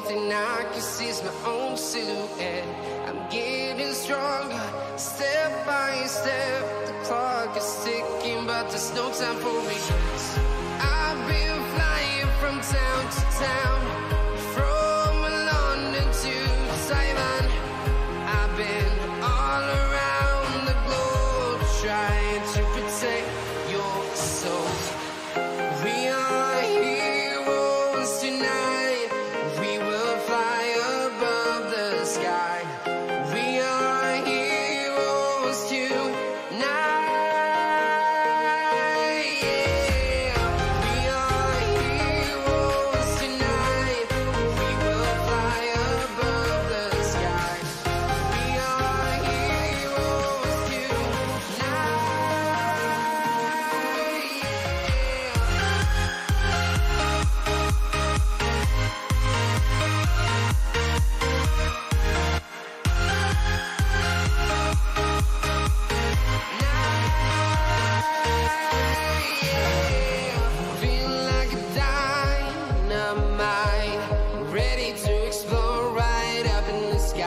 thing I can see is my own silhouette. I'm getting stronger, step by step. The clock is ticking, but there's no time for regrets. I've been flying from town to town, from London to Taiwan. I've been all around the globe trying to protect your soul. We are heroes tonight. We will fly above the sky. We are heroes tonight. Yeah. We are heroes tonight. We will fly above the sky. We are heroes tonight. Yeah. Feel like a dynamite, ready to explore right up in the sky.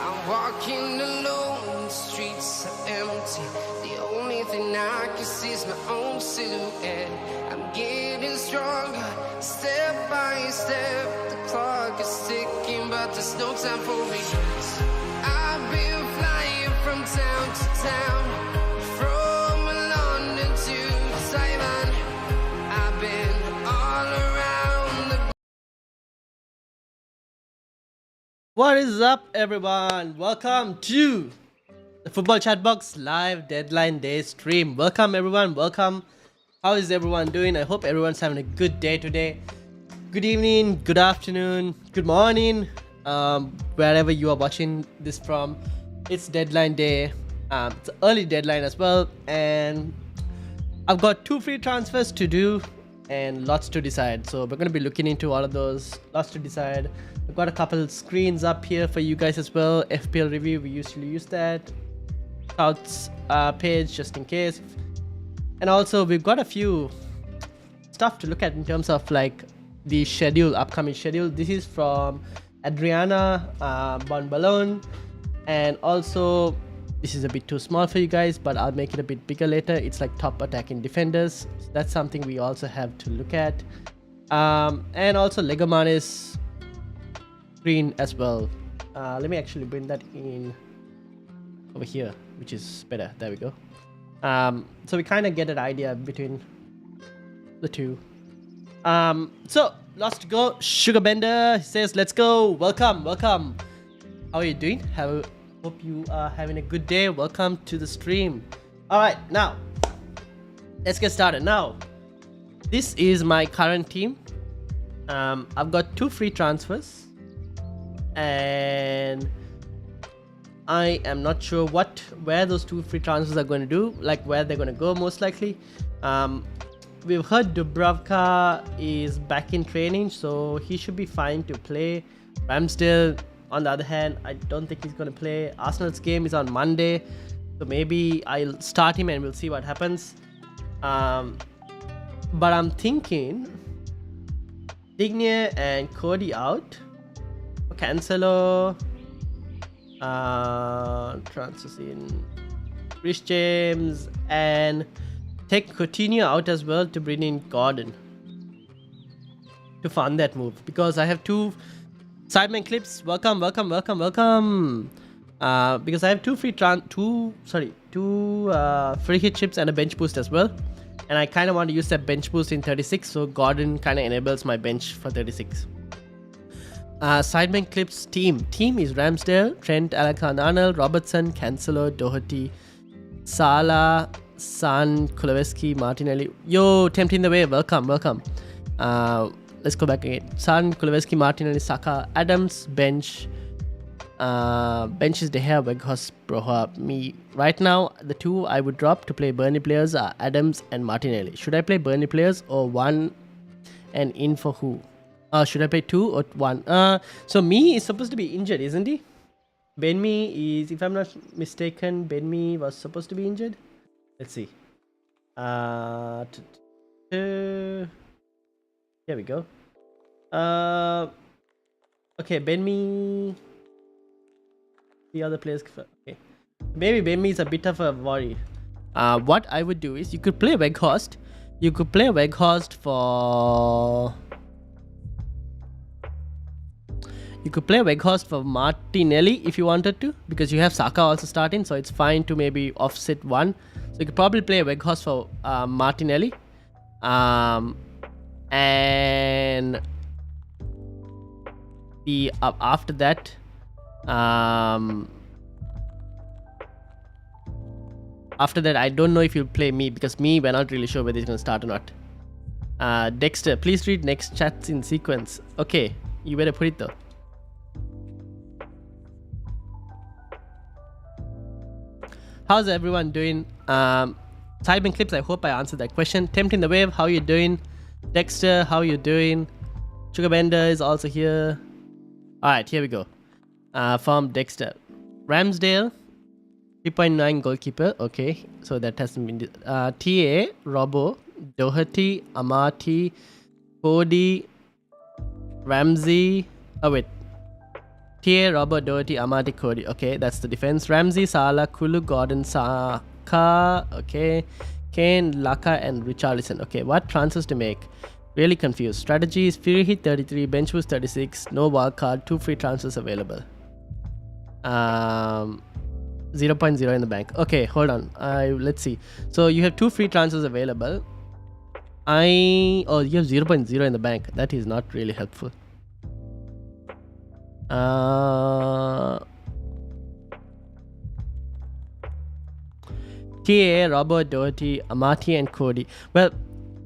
I'm walking alone, the streets are empty. The only thing I can see is my own silhouette. I'm getting stronger, step by step. The clock is ticking, but there's no time for regrets. I've been flying from town to town, from London to Taiwan. I've been all around the What is up, everyone? Welcome to the Football Chatbox live deadline day stream. Welcome, everyone. Welcome. How is everyone doing? I hope everyone's having a good day today. Good evening, good afternoon, good morning, wherever you are watching this from. It's deadline day. It's an early deadline as well, and I've got 2 free transfers to do and lots to decide. So we're going to be looking into all of those. Lots to decide. We've got a couple screens up here for you guys as well. FPL review, we usually use that. Scouts page just in case. And also we've got a few stuff to look at in terms of like the schedule, upcoming schedule. This is from Adriana Bonbalone, and also this is a bit too small for you guys, but I'll make it a bit bigger later. It's like top attacking defenders, so that's something we also have to look at. And also Lego Mane's screen as well. Let me actually bring that in over here, which is better. There we go. So we kind of get an idea between the two. So lots to go. Sugar Bender says, let's go. Welcome. How are you doing? Hope you are having a good day. Welcome to the stream. All right, now let's get started. Now, this is my current team. I've got 2 free transfers, and I am not sure where those 2 free transfers are going to do, like where they're going to go most likely. We've heard Dubravka is back in training, so he should be fine to play. Ramsdale, on the other hand, I don't think he's going to play. Arsenal's game is on Monday, so maybe I'll start him and we'll see what happens. But I'm thinking Digne and Cody out. Cancelo, transfers in Rich James, and take Coutinho out as well to bring in Gordon to fund that move, because I have 2 Sideman clips. Welcome. Because I have 2 free hit chips and a bench boost as well, and I kind of want to use that bench boost in 36, so Gordon kind of enables my bench for 36. Sideman clips team is Ramsdale, Trent, Alexander-Arnold, Robertson, Cancelo, Doherty, Salah, Son, Kuleveski, Martinelli. Yo, tempting the way. Welcome. Let's go back again. Son, Kuleveski, Martinelli, Saka, Adams, bench. Bench is De Gea, Weghorst, Broha. Me right now, the 2 I would drop to play Burnley players are Adams and Martinelli. Should I play Burnley players or 1 and in for who? Should I play 2 or 1? So Me is supposed to be injured, isn't he? Ben Mee is, if I'm not mistaken, Ben Mee was supposed to be injured. Let's see. Here we go. Okay, Ben me. The other players. Okay, maybe Ben me is a bit of a worry. What I would do is you could play Weghorst. You could play Weghorst for. You could play Weghorst for Martinelli if you wanted to, because you have Saka also starting, so it's fine to maybe offset one. So you could probably play Weghorst for Martinelli. And the after that, I don't know if you'll play me, because me, we're not really sure whether he's going to start or not. Dexter, please read next chats in sequence. Okay, you better put it though. How's everyone doing? Cyber Clips, I hope I answered that question. Tempting the Wave, how you doing? Dexter, how you doing? Sugarbender is also here. Alright, here we go. From Dexter. Ramsdale, 3.9 goalkeeper. Okay, so that hasn't been... TA, Robbo, Doherty, Amati, Cody, Ramsey... Oh wait. TA, Robbo, Doherty, Amati, Cody. Okay, that's the defense. Ramsey, Salah, Kulu, Gordon, Saka. Okay. Kane, Laka, and Richarlison. Okay, what transfers to make? Really confused. Strategies, Fury hit 33, bench boost 36, no wild card, 2 free transfers available. 0.0 in the bank. Okay, hold on. Let's see. So you have 2 free transfers available. Oh, you have 0.0 in the bank. That is not really helpful. TA, Robert, Doherty, Amati, and Cody. Well,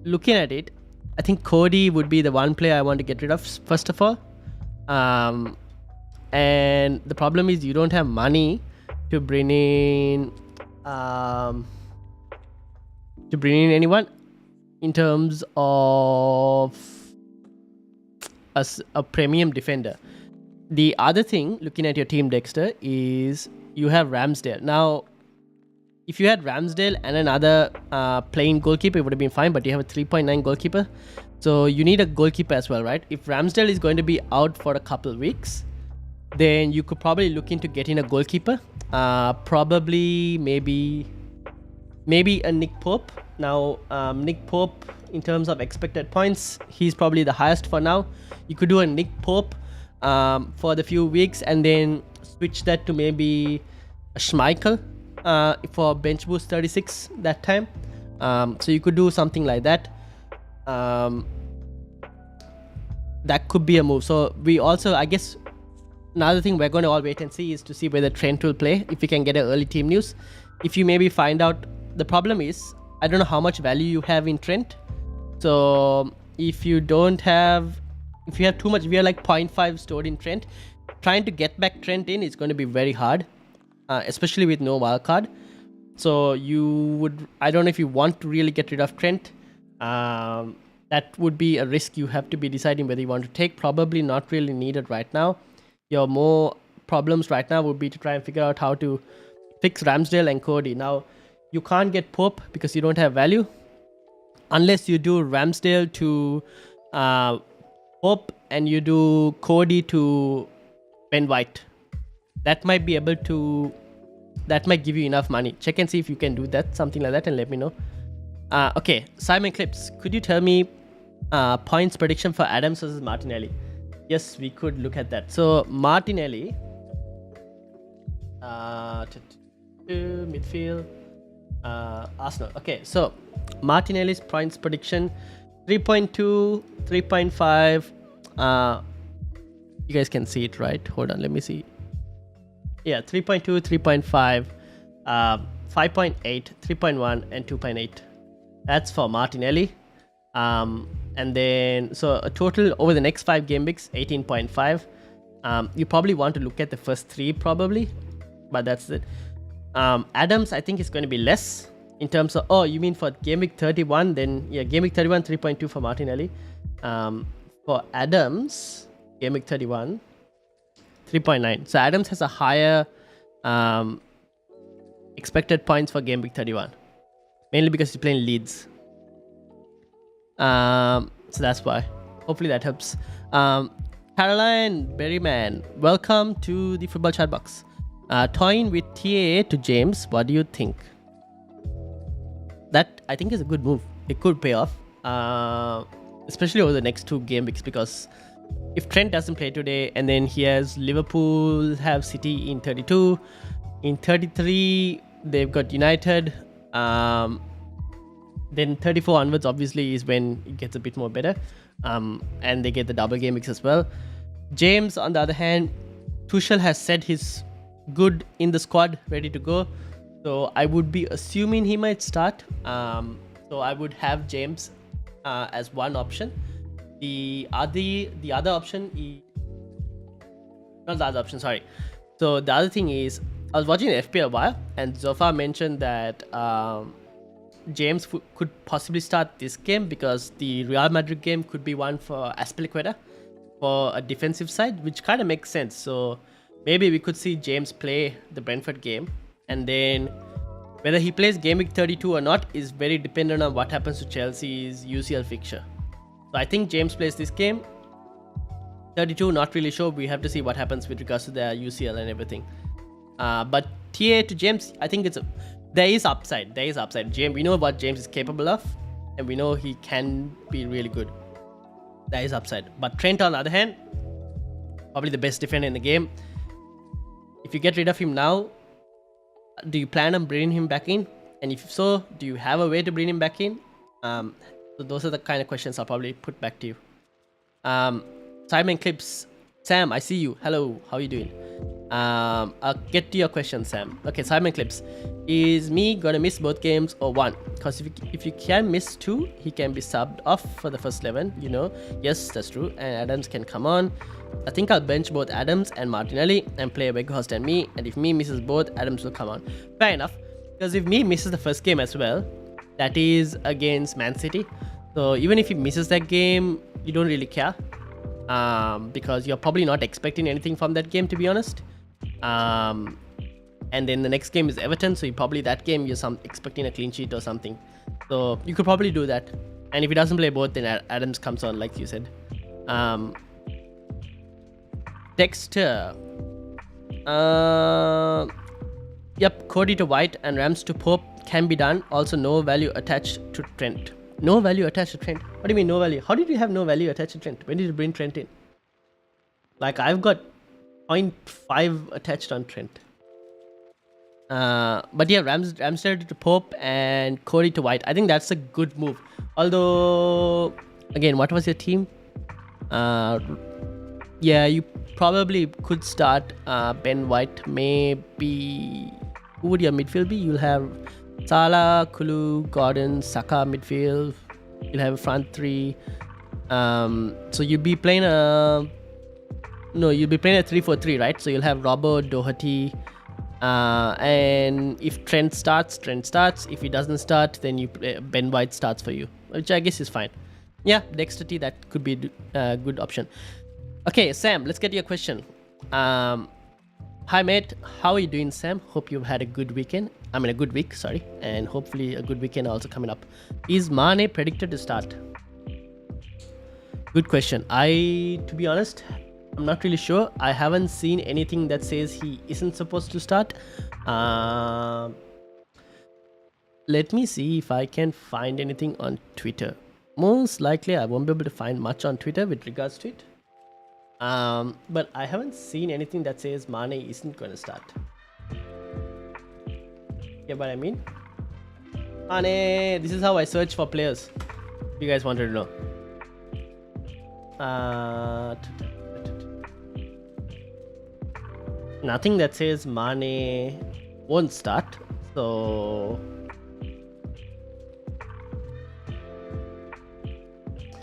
looking at it, I think Cody would be the one player I want to get rid of first of all. And the problem is you don't have money to bring in anyone in terms of a premium defender. The other thing, looking at your team, Dexter, is you have Ramsdale. Now, if you had Ramsdale and another plain goalkeeper, it would have been fine, but you have a 3.9 goalkeeper. So you need a goalkeeper as well, right? If Ramsdale is going to be out for a couple of weeks, then you could probably look into getting a goalkeeper. Probably, maybe a Nick Pope. Now, Nick Pope, in terms of expected points, he's probably the highest for now. You could do a Nick Pope for the few weeks and then switch that to maybe a Schmeichel for bench boost 36 that time. So you could do something like that. That could be a move. So we also, I guess, another thing we're going to all wait and see is to see whether Trent will play, if we can get an early team news. If you maybe find out, the problem is, I don't know how much value you have in Trent. So if you have too much, we are like 0.5 stored in Trent. Trying to get back Trent in is going to be very hard, especially with no wildcard. So I don't know if you want to really get rid of Trent. That would be a risk you have to be deciding whether you want to take. Probably not really needed right now. Your more problems right now would be to try and figure out how to fix Ramsdale and Cody. Now, you can't get Pope because you don't have value. Unless you do Ramsdale to Pope and you do Cody to Ben White. That might give you enough money. Check and see if you can do that, something like that, and let me know. Okay, Simon Clips, could you tell me points prediction for Adams versus Martinelli? Yes, we could look at that. So Martinelli, midfield, Arsenal. Okay, so Martinelli's points prediction: 3.2, 3.5. You guys can see it, right? Hold on, let me see. Yeah, 3.2, 3.5, 5.8, 3.1, and 2.8. That's for Martinelli. And then, so a total over the next 5 game weeks, 18.5. You probably want to look at the first 3 probably, but that's it. Adams, I think is going to be less in terms of, oh, you mean for game week 31? Then yeah, game week 31, 3.2 for Martinelli. For Adams, game week 31, 3.9. So Adams has a higher expected points for game week 31. mainly because he's playing Leeds. So that's why. Hopefully that helps. Caroline Berryman, welcome to the football chat box. Toying with TAA to James, what do you think? That I think is a good move. It could pay off, especially over the next 2 game weeks, because if Trent doesn't play today and then he has Liverpool have City in 32, in 33 they've got United, then 34 onwards obviously is when it gets a bit more better, and they get the double game weeks as well. James on the other hand, Tuchel has said he's good in the squad, ready to go, so I would be assuming he might start. So I would have James as one option. The other option is not the other option, sorry. So the other thing is, I was watching FPL a while and Zofa mentioned that James could possibly start this game because the Real Madrid game could be one for Aspilicueta for a defensive side, which kind of makes sense. So maybe we could see James play the Brentford game, and then whether he plays game week 32 or not is very dependent on what happens to Chelsea's UCL fixture. So I think James plays this game. 32, not really sure. We have to see what happens with regards to their UCL and everything. But TA to James, I think there is upside. There is upside. James, we know what James is capable of, and we know he can be really good. There is upside. But Trent, on the other hand, probably the best defender in the game. If you get rid of him now, do you plan on bringing him back in? And if so, do you have a way to bring him back in? So those are the kind of questions I'll probably put back to you. Simon Clips, Sam, I see you. Hello, how are you doing? I'll get to your question, Sam. Okay, Simon Clips, is me gonna miss both games or one? Because if you can miss 2, he can be subbed off for the first 11. You know, yes, that's true. And Adams can come on. I think I'll bench both Adams and Martinelli and play Weghorst and me. And if me misses both, Adams will come on. Fair enough. Because if me misses the first game as well, that is against Man City. So even if he misses that game, you don't really care. Because you're probably not expecting anything from that game, to be honest. And then the next game is Everton, so probably that game you're expecting a clean sheet or something. So you could probably do that. And if he doesn't play both, then Adams comes on, like you said. Dexter. Yep, Cody to White and Rams to Pope can be done. Also, no value attached to Trent. No value attached to Trent? What do you mean no value? How did you have no value attached to Trent? When did you bring Trent in? Like, I've got 0.5 attached on Trent. But yeah, Ramsdale to Pope and Cody to White. I think that's a good move. Although, again, what was your team? Yeah, you probably could start Ben White. Maybe, who would your midfield be? You'll have Salah, Kulu, Gordon, Saka midfield. You'll have a front 3. So you'll be playing you'll be playing a 3-4-3, right? So you'll have Robbo, Doherty, and if Trent starts. If he doesn't start, then Ben White starts for you, which I guess is fine. Yeah, Dexter T, that could be a good option. Okay, Sam, let's get your question. Hi mate, how are you doing, Sam? Hope you've had a good weekend. I mean a good week, sorry. And hopefully a good weekend also coming up. Is Mane predicted to start? Good question. To be honest, I'm not really sure. I haven't seen anything that says he isn't supposed to start. Let me see if I can find anything on Twitter. Most likely I won't be able to find much on Twitter with regards to it. But I haven't seen anything that says Mane isn't going to start. Get what I mean? Mane, this is how I search for players. If you guys wanted to know. Nothing that says Mane won't start. So...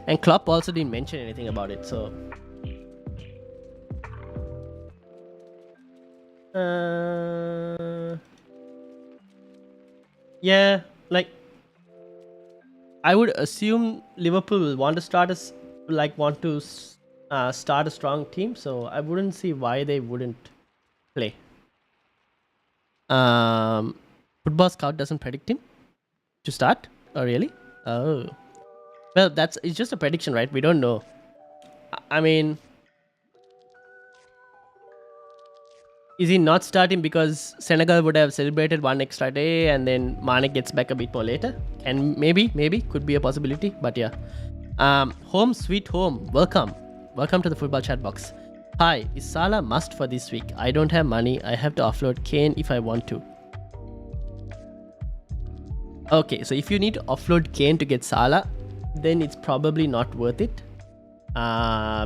And Klopp also didn't mention anything about it, so... Yeah, like I would assume Liverpool will want to start start a strong team, so I wouldn't see why they wouldn't play. Football Scout doesn't predict him. to start. Oh, really? Oh. Well, it's just a prediction, right? We don't know. I mean, is he not starting because Senegal would have celebrated one extra day and then Mane gets back a bit more later? And maybe could be a possibility. But yeah. Home sweet home. Welcome to the football chat box. Hi, is Salah must for this week? I don't have money. I have to offload Kane if I want to. Okay, so if you need to offload Kane to get Salah, then it's probably not worth it.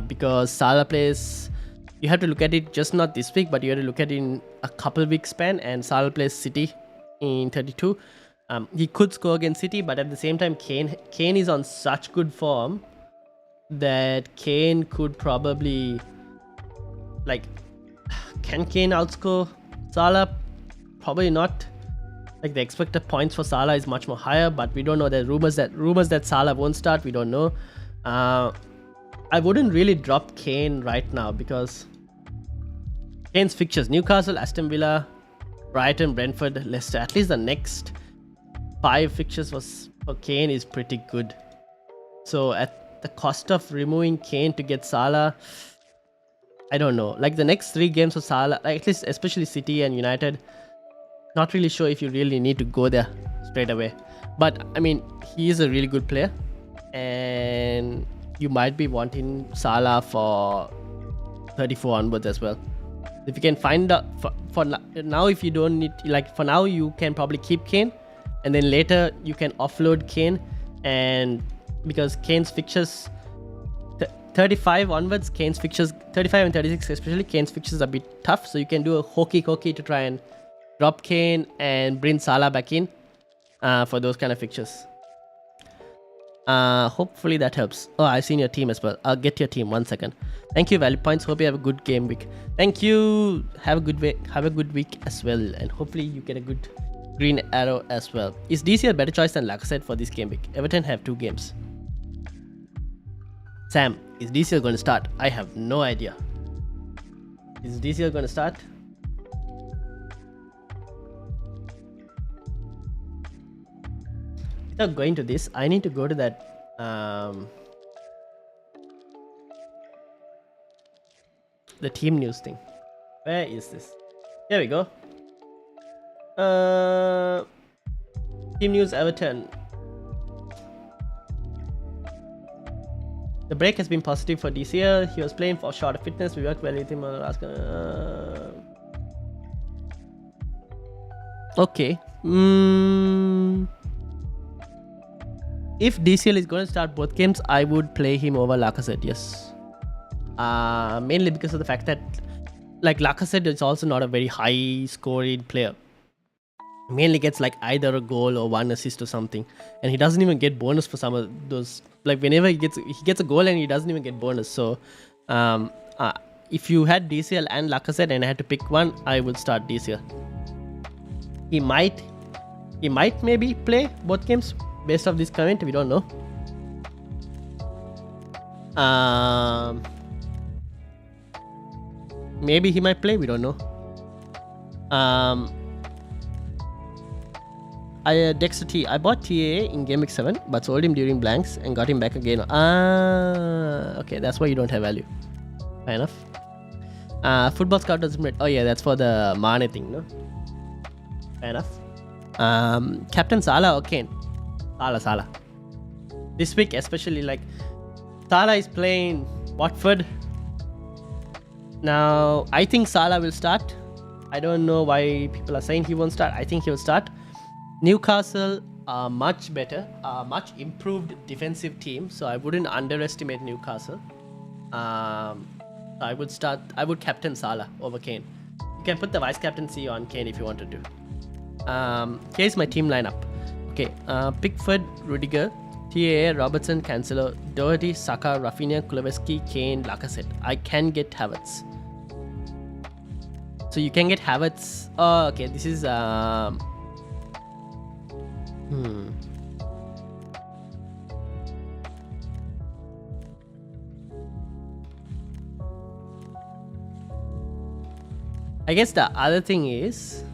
Because Salah plays, you have to look at it just not this week, but you have to look at it in a couple week span. And Salah plays City in 32. He could score against City, but at the same time, Kane is on such good form that Kane could probably, like, can Kane outscore Salah? Probably not. Like, the expected points for Salah is much more higher, but we don't know. There are rumors that Salah won't start. We don't know. I wouldn't really drop Kane right now because Kane's fixtures: Newcastle, Aston Villa, Brighton, Brentford, Leicester. At least the next 5 fixtures for Kane is pretty good. So at the cost of removing Kane to get Salah, I don't know. Like, the next 3 games for Salah, like at least especially City and United, not really sure if you really need to go there straight away. But I mean, he is a really good player, and you might be wanting Salah for 34 onwards as well. If you can find out for now, if you don't need, like, for now you can probably keep Kane, and then later you can offload Kane. And because Kane's fixtures 35 onwards, Kane's fixtures 35 and 36 especially, Kane's fixtures are a bit tough, so you can do a hokey to try and drop Kane and bring Salah back in for those kind of fixtures. Hopefully that helps. Oh, I've seen your team as well. I'll get your team 1 second. Thank you, Value Points. Hope you have a good game week. Thank you. Have a good week as well, and hopefully you get a good green arrow as well. Is DC a better choice than Lacazette for this game week? Everton have 2 games. Sam, is DCL going to start? I have no idea. Is DCL going to start? Without going to this, I need to go to that the team news thing. Where is this? Here we go. Team news Everton. The break has been positive for DCL. He was playing for short fitness. We worked well with him. Okay. If DCL is going to start both games, I would play him over Lacazette, yes. Mainly because of the fact that, like, Lacazette is also not a very high scoring player. He mainly gets like either a goal or 1 assist or something, and he doesn't even get bonus for some of those. Like, whenever he gets a goal and he doesn't even get bonus. So if you had DCL and Lacazette and I had to pick one, I would start DCL. He might maybe play both games based off this comment. We don't know. Maybe he might play. We don't know. Dexter T. I bought TA in Gameweek 7, but sold him during blanks and got him back again. Okay, that's why you don't have value. Fair enough. Football Scout doesn't. Oh yeah, that's for the Mane thing, no? Fair enough. Captain Salah or Kane? Salah. This week especially, like, Salah is playing Watford. Now, I think Salah will start. I don't know why people are saying he won't start. I think he will start. Newcastle are much better, much improved defensive team, so I wouldn't underestimate Newcastle. I would captain Salah over Kane. You can put the vice captaincy on Kane if you wanted to. Here's my team lineup. Okay, Pickford, Rudiger, TAA, Robertson, Cancelo, Doherty, Saka, Rafinha, Kulusevski, Kane, Lacazette. I can get Havertz. So you can get Havertz. Oh, okay, this is I guess the other thing is,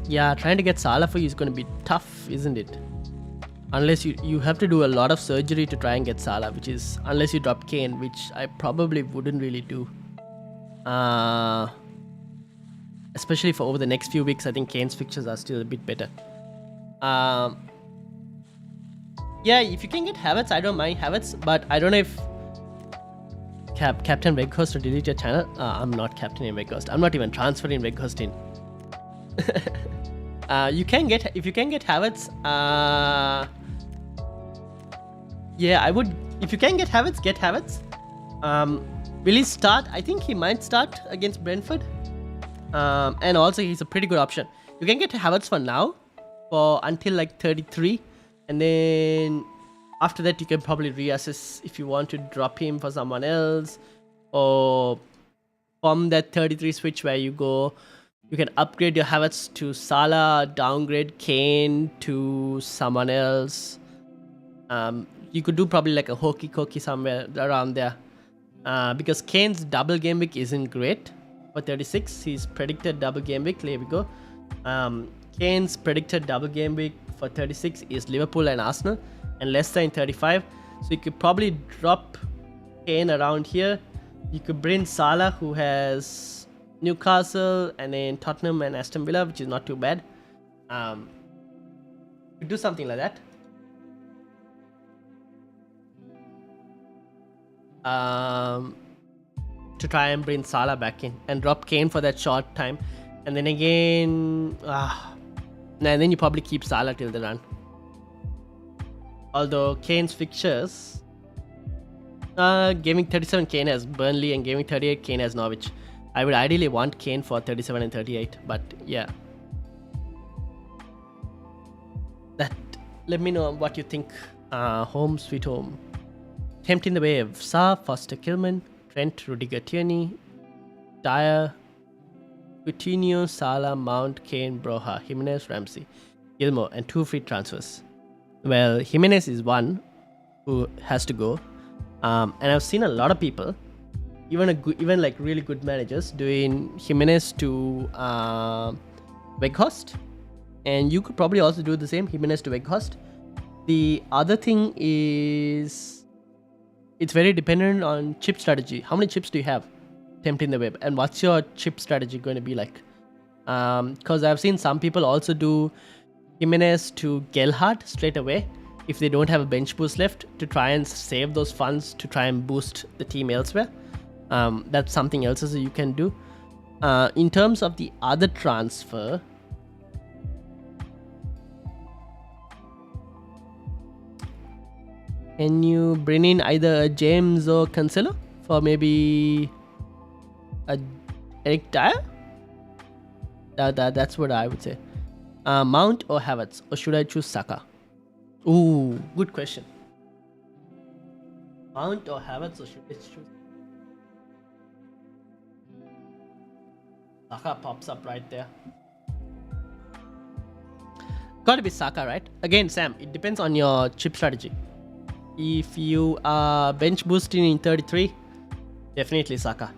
Yeah, trying to get Salah for you is going to be tough, isn't it? Unless you have to do a lot of surgery to try and get Salah, which is unless you drop Kane, which I probably wouldn't really do. Especially for over the next few weeks, I think Kane's fixtures are still a bit better. Yeah, if you can get Havertz, I don't mind Havertz, but I don't know if Captain Weghorst will delete your channel. I'm not Captain in Weghorst. I'm not even transferring Weghorst in. You can get if you can get Havertz. Yeah, I would. If you can get Havertz, get Havertz. Will he start? I think he might start against Brentford. And also he's a pretty good option. You can get Havertz for now, for until like 33, and then after that you can probably reassess if you want to drop him for someone else, or from that 33 switch where you go, you can upgrade your Havertz to Salah, downgrade Kane to someone else. You could do probably like a hokey cokey somewhere around there, because Kane's double game week isn't great. For 36, he's predicted double game week. There we go. Kane's predicted double game week for 36 is Liverpool and Arsenal, and Leicester in 35. So you could probably drop Kane around here. You could bring Salah, who has Newcastle and then Tottenham and Aston Villa, which is not too bad. You could do something like that. To try and bring Salah back in and drop Kane for that short time, and then again, and then you probably keep Salah till the run. Although Kane's fixtures, Gaming 37 Kane has Burnley, and Gaming 38 Kane has Norwich. I would ideally want Kane for 37 and 38, but yeah. Let me know what you think. Home sweet home. Tempting the wave. Saar, Foster, Kilman, Trent, Rudiger, Tierney, Dyer, Coutinho, Salah, Mount, Kane, Broha, Jimenez, Ramsey, Gilmore, and 2 free transfers. Well, Jimenez is one who has to go, and I've seen a lot of people, even like really good managers, doing Jimenez to Weghorst, and you could probably also do the same, Jimenez to Weghorst. The other thing is, it's very dependent on chip strategy. How many chips do you have? Tempting the web, and what's your chip strategy going to be like? Because I've seen some people also do Jimenez to Gelhardt straight away if they don't have a bench boost left, to try and save those funds to try and boost the team elsewhere. That's something else you can do. In terms of the other transfer, can you bring in either a James or Cancelo for maybe a Eric Dyer? That's what I would say. Mount or Havertz, or should I choose Saka? Ooh, good question. Mount or Havertz, or should I choose Saka? Pops up right there. Gotta be Saka, right? Again, Sam, it depends on your chip strategy. If you are bench boosting in 33, definitely Saka.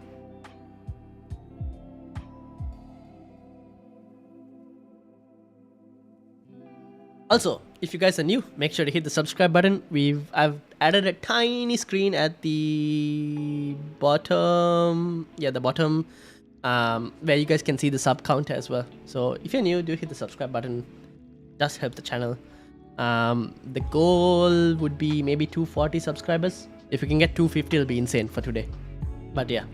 Also, if you guys are new, make sure to hit the subscribe button. I've added a tiny screen at the bottom, where you guys can see the sub count as well. So if you're new, do hit the subscribe button. It does help the channel. The goal would be maybe 240 subscribers. If we can get 250, it'll be insane for today. But yeah.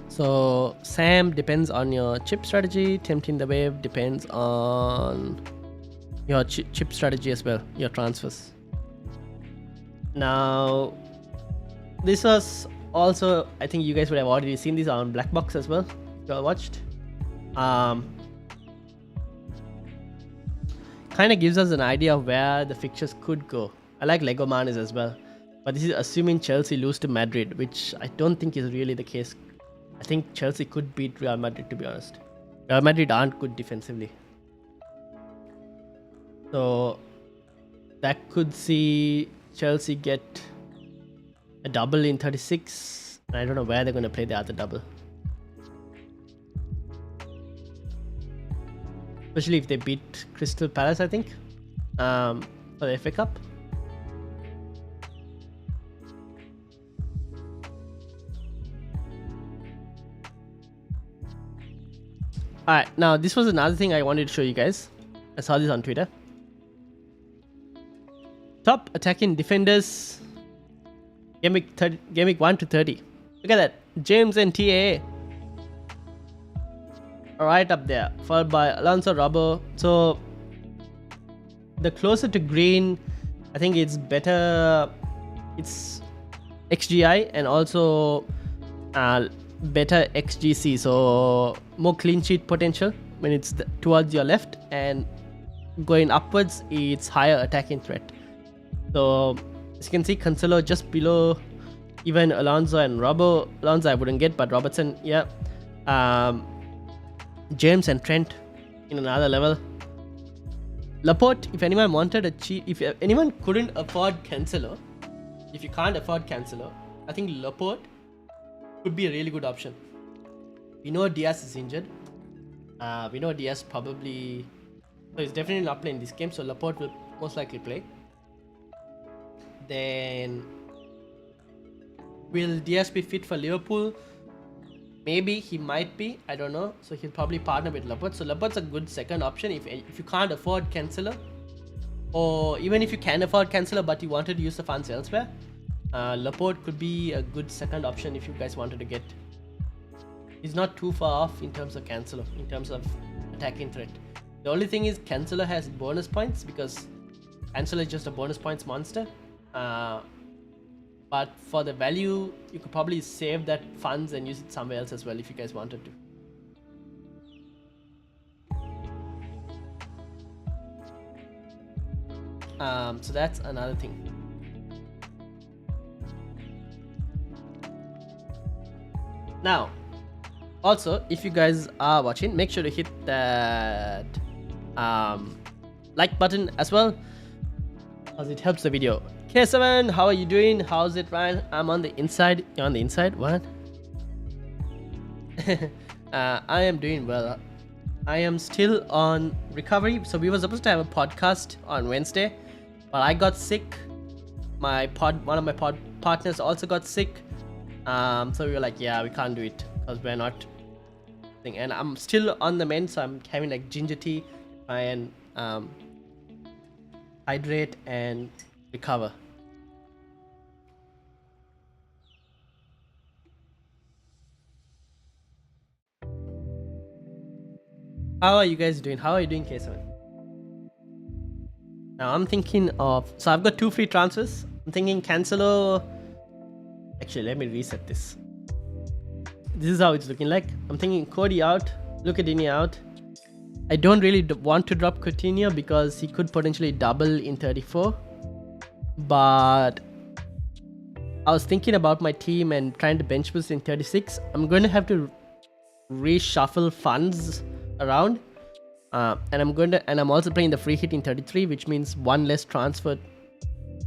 So Sam depends on your chip strategy. Tempting the wave depends on your chip strategy as well, your transfers. Now, this was also, I think you guys would have already seen this on Black Box as well, if you all watched. Kind of gives us an idea of where the fixtures could go. I like Lego Manes as well, but this is assuming Chelsea lose to Madrid, which I don't think is really the case. I think Chelsea could beat Real Madrid, to be honest. Real Madrid aren't good defensively. So that could see Chelsea get a double in 36. I don't know where they're going to play the other double. Especially if they beat Crystal Palace, I think, for the FA Cup. Alright, now this was another thing I wanted to show you guys. I saw this on Twitter. Top attacking defenders, Gameweek 1 to 30. Look at that, James and TAA. Right up there, followed by Alonso, Robbo. So the closer to green, I think it's better. It's XGI and also better XGC, so more clean sheet potential when it's towards your left, and going upwards it's higher attacking threat. So as you can see, Cancelo just below even Alonso and Robbo. Alonso I wouldn't get, but Robertson, yeah. James and Trent in another level. Laporte, if anyone wanted a cheap, if anyone couldn't afford Cancelo, if you can't afford Cancelo, I think Laporte could be a really good option. We know Diaz is injured. We know Diaz probably, so he's definitely not playing this game, so Laporte will most likely play. Then will Diaz be fit for Liverpool? Maybe he might be, I don't know. So he'll probably partner with Laporte. So Laporte's a good second option if you can't afford Cancelo, or even if you can afford Cancelo but you wanted to use the funds elsewhere. Laporte could be a good second option if you guys wanted to get. He's not too far off in terms of Cancelo, in terms of attacking threat. The only thing is Cancelo has bonus points, because Cancelo is just a bonus points monster. But for the value, you could probably save that funds and use it somewhere else as well if you guys wanted to. So that's another thing. Now, also, if you guys are watching, make sure to hit that like button as well, as it helps the video. K7, how are you doing? How's it, Ryan? I'm on the inside. You're on the inside? What? I am doing well. I am still on recovery. So we were supposed to have a podcast on Wednesday, but I got sick. One of my partners also got sick. So we were like, yeah, we can't do it because we're not. And I'm still on the mend, so I'm having like ginger tea, try and hydrate and recover. How are you guys doing? How are you doing, K7? Now I'm thinking of, so I've got 2 free transfers. I'm thinking Cancelo. Actually, let me reset this. This is how it's looking like. I'm thinking Cody out, Lucadini out. I don't really want to drop Coutinho because he could potentially double in 34. But I was thinking about my team and trying to bench boost in 36. I'm going to have to reshuffle funds around. And I'm also playing the free hit in 33, which means 1 less transfer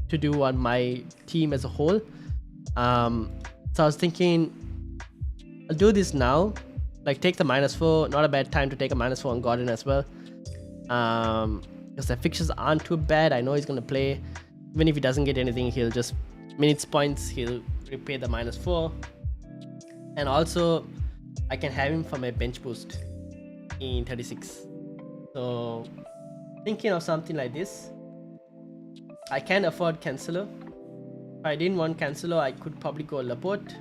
to do on my team as a whole. So I was thinking I'll do this now, like take the -4. Not a bad time to take a -4 on Gordon as well, because the fixtures aren't too bad. I know he's gonna play. Even if he doesn't get anything, he'll just minutes points, he'll repay the -4. And also I can have him for my bench boost in 36. So thinking of something like this. I can afford Cancelo. If I didn't want Cancelo, I could probably go Laporte.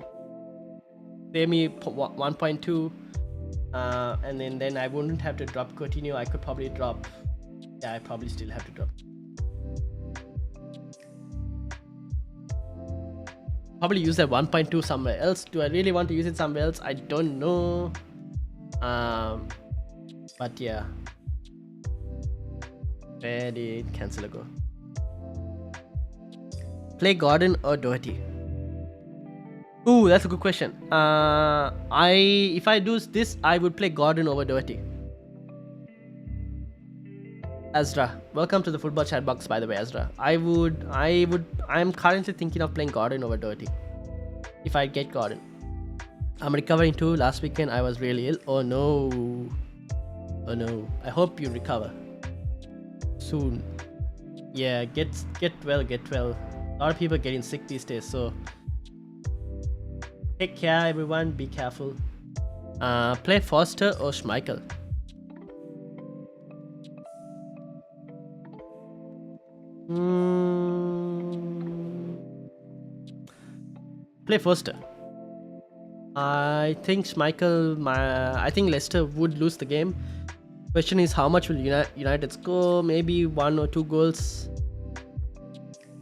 Pay me 1.2, and then I wouldn't have to drop Coutinho. I could probably drop. Yeah, I probably still have to drop. Probably use that 1.2 somewhere else. Do I really want to use it somewhere else? I don't know. But yeah. Where did Cancelo go? Play Gordon or Doherty? Ooh, that's a good question. If I do this, I would play Gordon over Doherty. Ezra, welcome to the football chat box. By the way, Ezra, I'm currently thinking of playing Gordon over Doherty. If I get Gordon, I'm recovering too. Last weekend I was really ill. Oh no, oh no. I hope you recover soon. Yeah, get well, get well. A lot of people are getting sick these days, so take care, everyone. Be careful. Play Foster or Schmeichel. Play Foster. I think Schmeichel. I think Leicester would lose the game. Question is, how much will United score? Maybe 1 or 2 goals.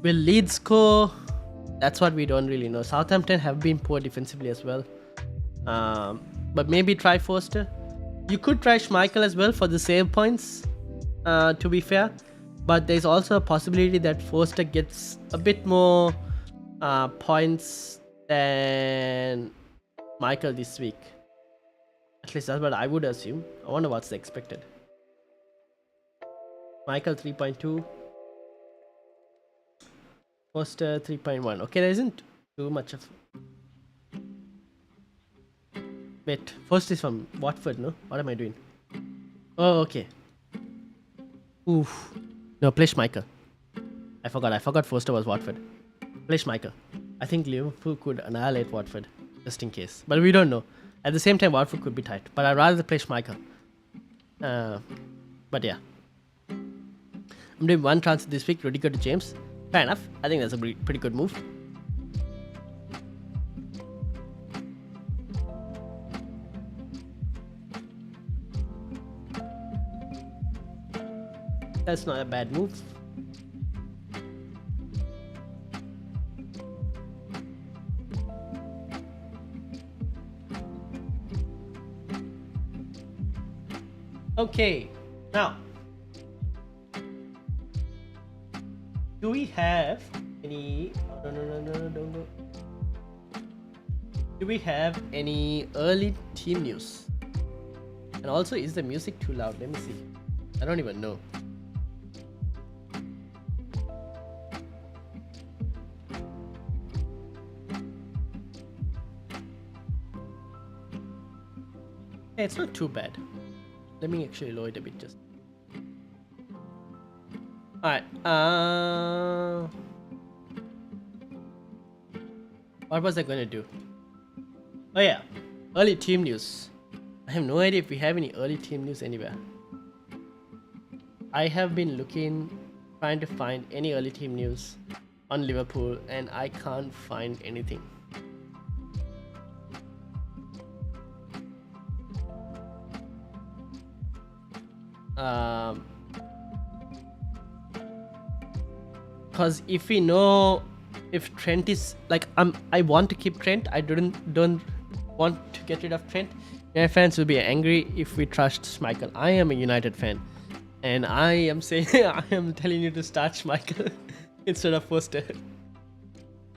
Will Leeds score? That's what we don't really know. Southampton have been poor defensively as well. But maybe try Foster. You could try Schmeichel as well for the save points, to be fair. But there's also a possibility that Foster gets a bit more points than Schmeichel this week. At least that's what I would assume. I wonder what's the expected. Michael 3.2. Foster 3.1. Okay, there isn't too much of... Wait, Foster is from Watford, no? What am I doing? Oh, okay. Oof. No, play Schmeichel. I forgot Foster was Watford. Play Schmeichel. I think Liverpool could annihilate Watford, just in case. But we don't know. At the same time, Watford could be tight. But I'd rather play Schmeichel. But yeah. I'm doing one transfer this week, Rudiger to James. Fair enough. I think that's a pretty good move. That's not a bad move. Okay, now do we have any... Oh, no, don't go. Do we have any early team news? And also, is the music too loud? Let me see. I don't even know. Hey, it's not too bad. Let me actually lower it a bit just. Alright. What was I gonna do? Oh yeah. Early team news. I have no idea if we have any early team news anywhere. I have been looking, trying to find any early team news on Liverpool, and I can't find anything. Because if we know if Trent is like, I want to keep Trent. I don't want to get rid of Trent. United fans will be angry if we trust Schmeichel. I am a United fan, and I am saying I am telling you to start Schmeichel instead of Foster.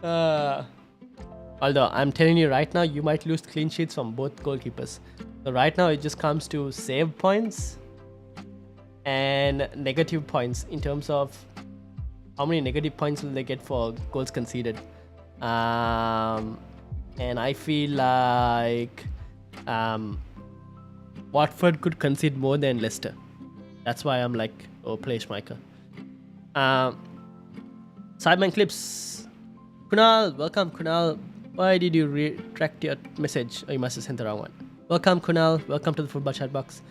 Although I'm telling you right now, you might lose clean sheets from both goalkeepers. So right now it just comes to save points and negative points in terms of how many negative points will they get for goals conceded. And I feel like Watford could concede more than Leicester. That's why I'm like, oh, play Schmeichel. Sideman Clips. Kunal, welcome Kunal. Why did you retract your message? Oh, you must have sent the wrong one. Welcome Kunal, welcome to the football chat box.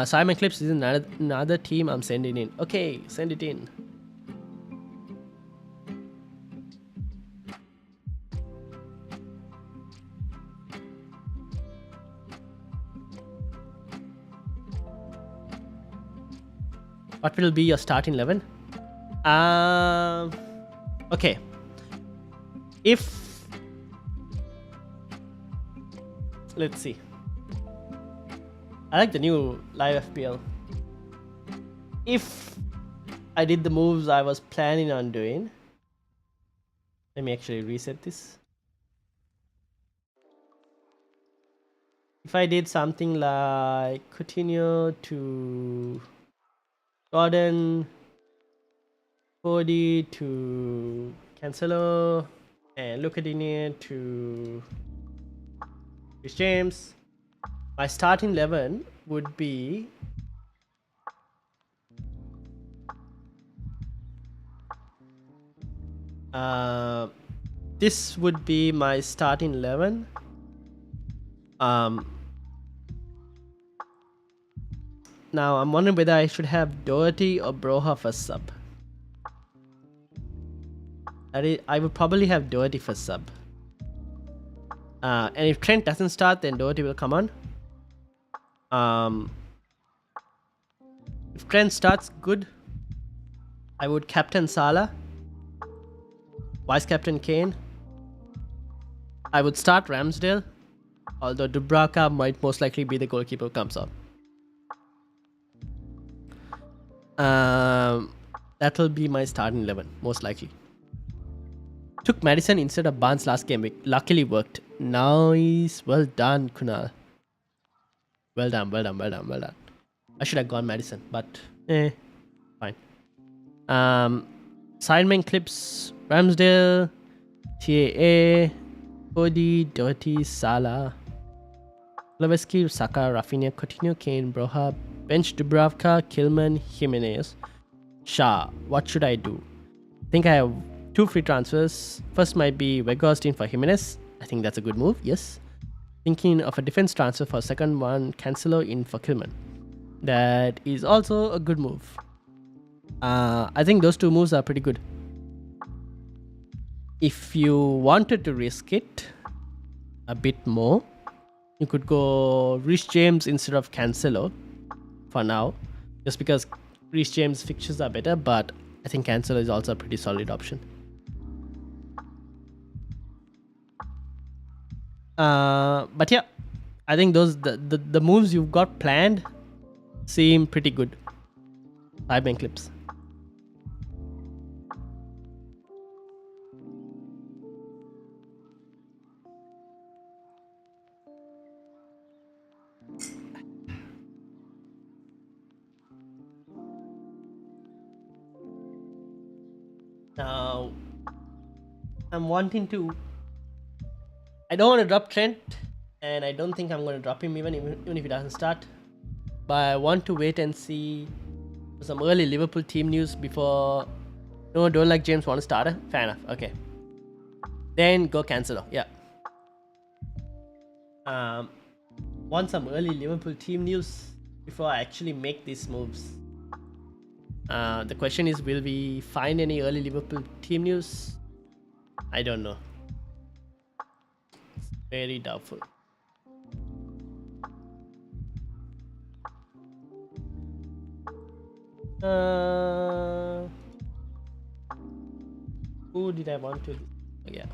Simon Clips is another team I'm sending in. Okay, send it in. What will be your starting 11? Okay. Let's see. I like the new live FPL. If I did the moves I was planning on doing, let me actually reset this. if I did something like Coutinho to Gordon, Cody to Cancelo, and Lucadini to Chris James, my starting 11 would be this would be my starting 11. Now I'm wondering whether I should have Doherty or Broha for sub. I would probably have Doherty for sub. And if Trent doesn't start, then Doherty will come on. If Trent starts, good. I would captain Salah, vice captain Kane. I would start Ramsdale, although Dubravka might most likely be the goalkeeper who comes up. That will be my starting 11, most likely. Took Madison instead of Barnes last game week. Luckily worked. Nice. Well done, Kunal. Well done. I should have gone Madison, but fine. Sideman clips, Ramsdale, TAA, Cody, Doherty, Salah, Lewandowski, Saka, Rafinha, Coutinho, Kane, Broha, bench Dubravka, Kilman, Jimenez, Shah. What should I do? I think I have 2 free transfers. First might be Weghorst for Jimenez. I think that's a good move, yes. Thinking of a defense transfer for second one, Cancelo in for Kilman. That is also a good move. I think those 2 moves are pretty good. If you wanted to risk it a bit more, you could go Reece James instead of Cancelo for now, just because Reece James fixtures are better, but I think Cancelo is also a pretty solid option. But yeah, I think those the moves you've got planned seem pretty good. Sidebank clips. Now, I'm wanting to. I don't want to drop Trent, and I don't think I'm going to drop him even if he doesn't start. But I want to wait and see some early Liverpool team news before. No, don't like James, want to start it? Fair enough. Okay. Then go Cancelo. Yeah. Want some early Liverpool team news before I actually make these moves. The question is, will we find any early Liverpool team news? I don't know. It's very doubtful. Who did I want to? Yeah.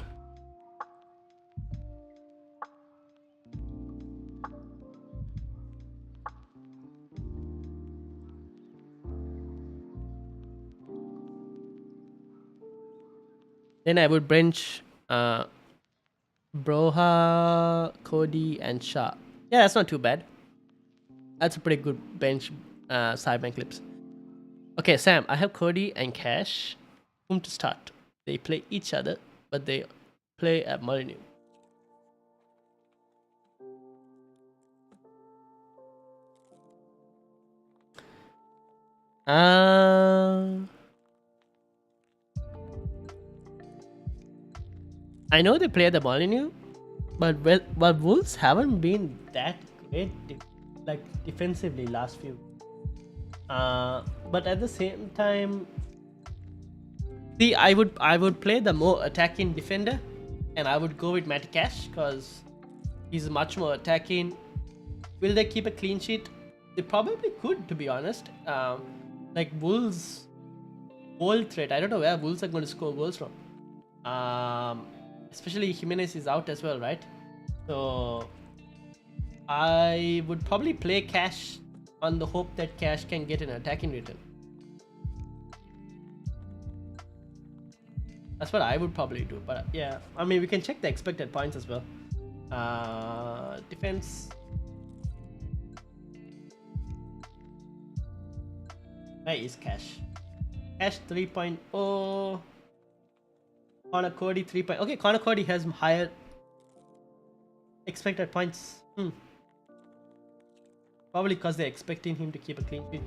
Then I would bench Broha, Cody, and Shah. Yeah, that's not too bad. That's a pretty good bench sidebank clips. Okay, Sam, I have Cody and Cash. Whom to start? They play each other, but they play at Molineux. I know they play at the Molineux, but Wolves haven't been that great defensively last few. But at the same time, see, I would play the more attacking defender, and I would go with Matty Cash because he's much more attacking. Will they keep a clean sheet? They probably could, to be honest. Like Wolves, goal threat. I don't know where Wolves are going to score goals from. Especially Jimenez is out as well, right? So I would probably play Cash on the hope that Cash can get an attacking return. That's what I would probably do. But yeah, I mean, we can check the expected points as well. Defense. Where is Cash? Cash 3.0. Connor Cody 3. Okay, Connor Cody has higher expected points. Probably because they're expecting him to keep a clean sheet.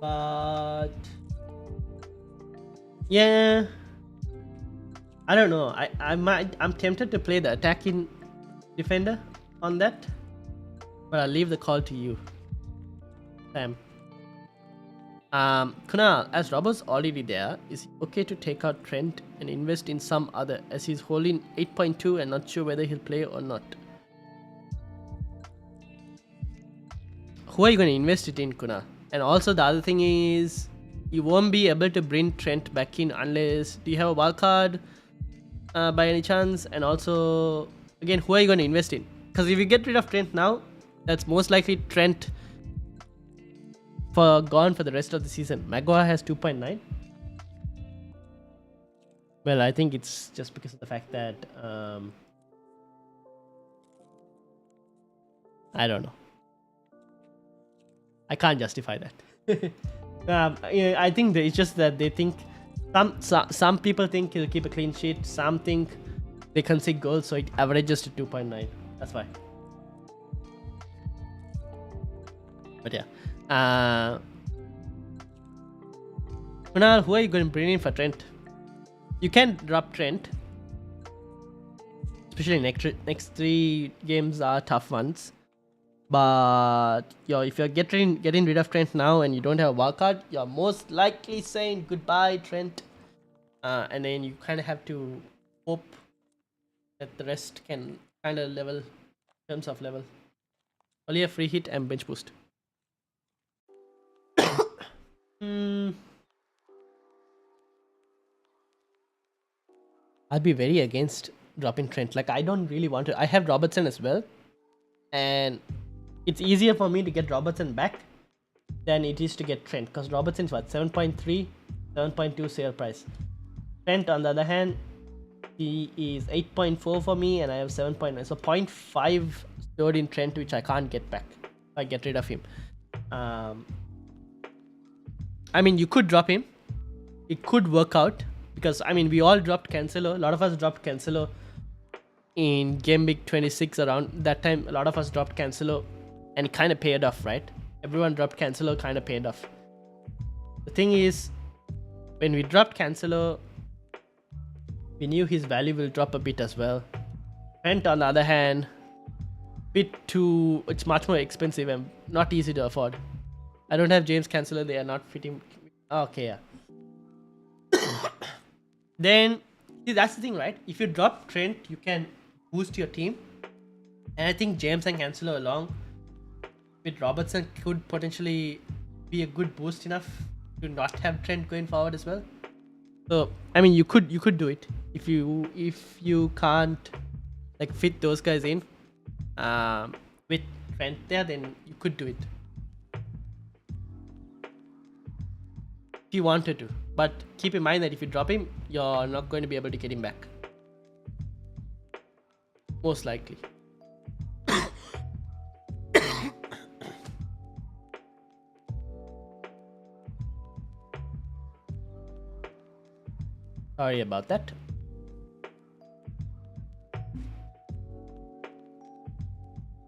But yeah, I don't know. I'm tempted to play the attacking defender on that, but I'll leave the call to you, Sam. Kunal, as Robert's already there, is it okay to take out Trent and invest in some other, as he's holding 8.2 and not sure whether he'll play or not? Who are you going to invest it in, Kunal? And also the other thing is, you won't be able to bring Trent back in unless, do you have a wild card by any chance? And also, again, who are you going to invest in? Because if you get rid of Trent now, that's most likely Trent gone for the rest of the season. Maguire has 2.9. Well, I think it's just because of the fact that I don't know. I can't justify that. Yeah, I think that it's just that they think some people think he'll keep a clean sheet. Some think they concede goals, so it averages to 2.9. That's why. But yeah. Kunal, who are you going to bring in for Trent? You can drop Trent, especially next 3 games are tough ones. But if you're getting rid of Trent now and you don't have a wildcard, you're most likely saying goodbye, Trent. And then you kind of have to hope that the rest can kind of level in terms of level. Only a free hit and bench boost. I'd be very against dropping Trent. Like, I don't really want to. I have Robertson as well, and it's easier for me to get Robertson back than it is to get Trent, because Robertson's what, 7.3, 7.2 sale price. Trent, on the other hand, he is 8.4 for me, and I have 7.9. So 0.5 stored in Trent, which I can't get back if I get rid of him. I mean, you could drop him. It could work out, because I mean, we all dropped Cancelo. A lot of us dropped Cancelo in Gameweek 26 around that time. A lot of us dropped Cancelo, and it kind of paid off, right? Everyone dropped Cancelo, kind of paid off. The thing is, when we dropped Cancelo, we knew his value will drop a bit as well. Trent, on the other hand, it's much more expensive and not easy to afford. I don't have James Cancelo, they are not fitting. Okay, yeah. Then, see, that's the thing, right? If you drop Trent, you can boost your team. And I think James and Cancelo along with Robertson could potentially be a good boost enough to not have Trent going forward as well. So, I mean, you could do it. If you can't like fit those guys in with Trent there, then you could do it. If you wanted to, but keep in mind that if you drop him, you're not going to be able to get him back, most likely. Sorry about that.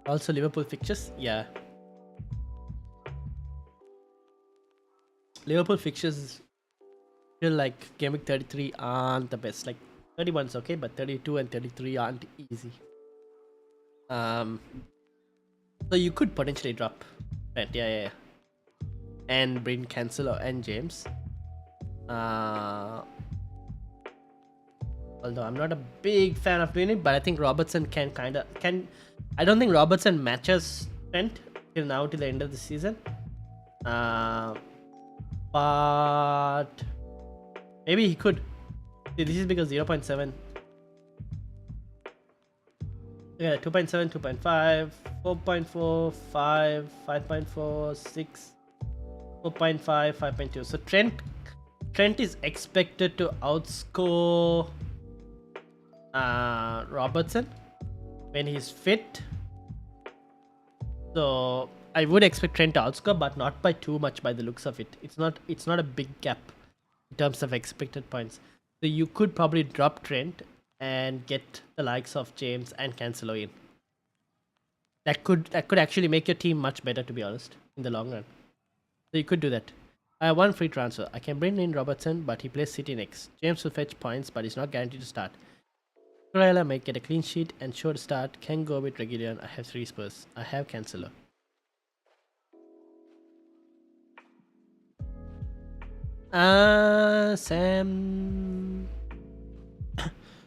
Also, Liverpool fixtures, yeah. Liverpool fixtures feel like Gameweek 33 aren't the best. Like 31's okay, but 32 and 33 aren't easy. So you could potentially drop Trent, yeah. And bring Cancelo and James. Although I'm not a big fan of doing it, but I think Robertson can. I don't think Robertson matches Trent till now, till the end of the season. But maybe he could. See, this is because 0.7. Yeah, 2.7, 2.5, 4.4, 5, 5.4, 6, 4.5, 5.2. So Trent is expected to outscore Robertson when he's fit. So I would expect Trent to outscore, but not by too much by the looks of it. It's not a big gap in terms of expected points. So you could probably drop Trent and get the likes of James and Cancelo in. That could actually make your team much better, to be honest, in the long run. So you could do that. I have one free transfer. I can bring in Robertson, but he plays City next. James will fetch points, but he's not guaranteed to start. Corella might get a clean sheet and sure to start. Can go with Reguilon. I have 3 Spurs. I have Cancelo. Sam.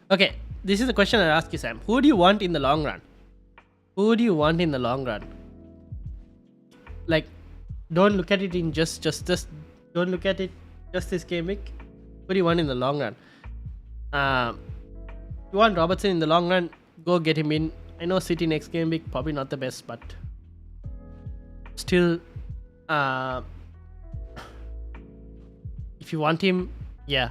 Okay, this is the question I ask you, Sam. Who do you want in the long run? Who do you want in the long run? Like, don't look at it in just don't look at it just this game week. Who do you want in the long run? You want Robertson in the long run, go get him in. I know City next game week, probably not the best, but still, if you want him, yeah,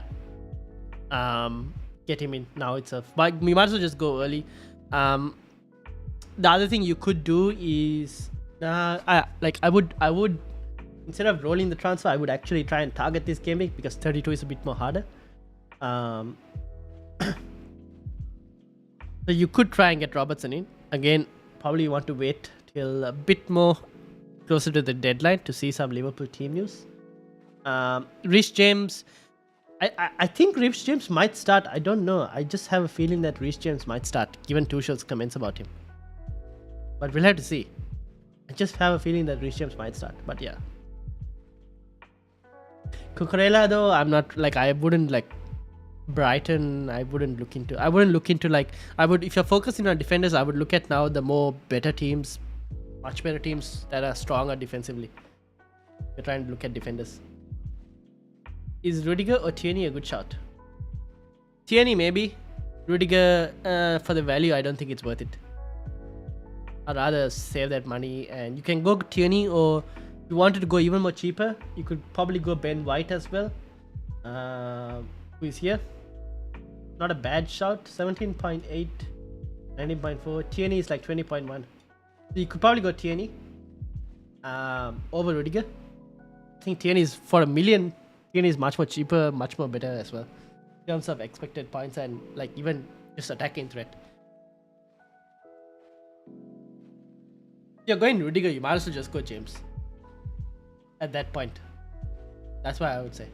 get him in now itself. But we might as well just go early. The other thing you could do is, I would instead of rolling the transfer, I would actually try and target this game week because 32 is a bit more harder. So you could try and get Robertson in. Again, probably you want to wait till a bit more closer to the deadline to see some Liverpool team news. Reece James, I think Reece James might start. I don't know. I just have a feeling that Reece James might start, given Tuchel's comments about him. But we'll have to see. I just have a feeling that Reece James might start. But yeah. Cucurella though, I'm not like, I wouldn't like Brighton. I wouldn't look into like, I would, if you're focusing on defenders, I would look at now the better teams, much better teams that are stronger defensively. You're trying to look at defenders. Is Rudiger or Tierney a good shot? Tierney maybe. Rudiger, for the value, I don't think it's worth it. I'd rather save that money, and you can go Tierney, or if you wanted to go even more cheaper, you could probably go Ben White as well. Who is here? Not a bad shout. 17.8, 19.4. Tierney is like 20.1. So you could probably go Tierney over Rudiger. I think Tierney is for $1 million. Tierney is much more cheaper, much more better as well in terms of expected points and like even just attacking threat. If you're going Rudiger, you might as well just go James at that point. That's why I would say.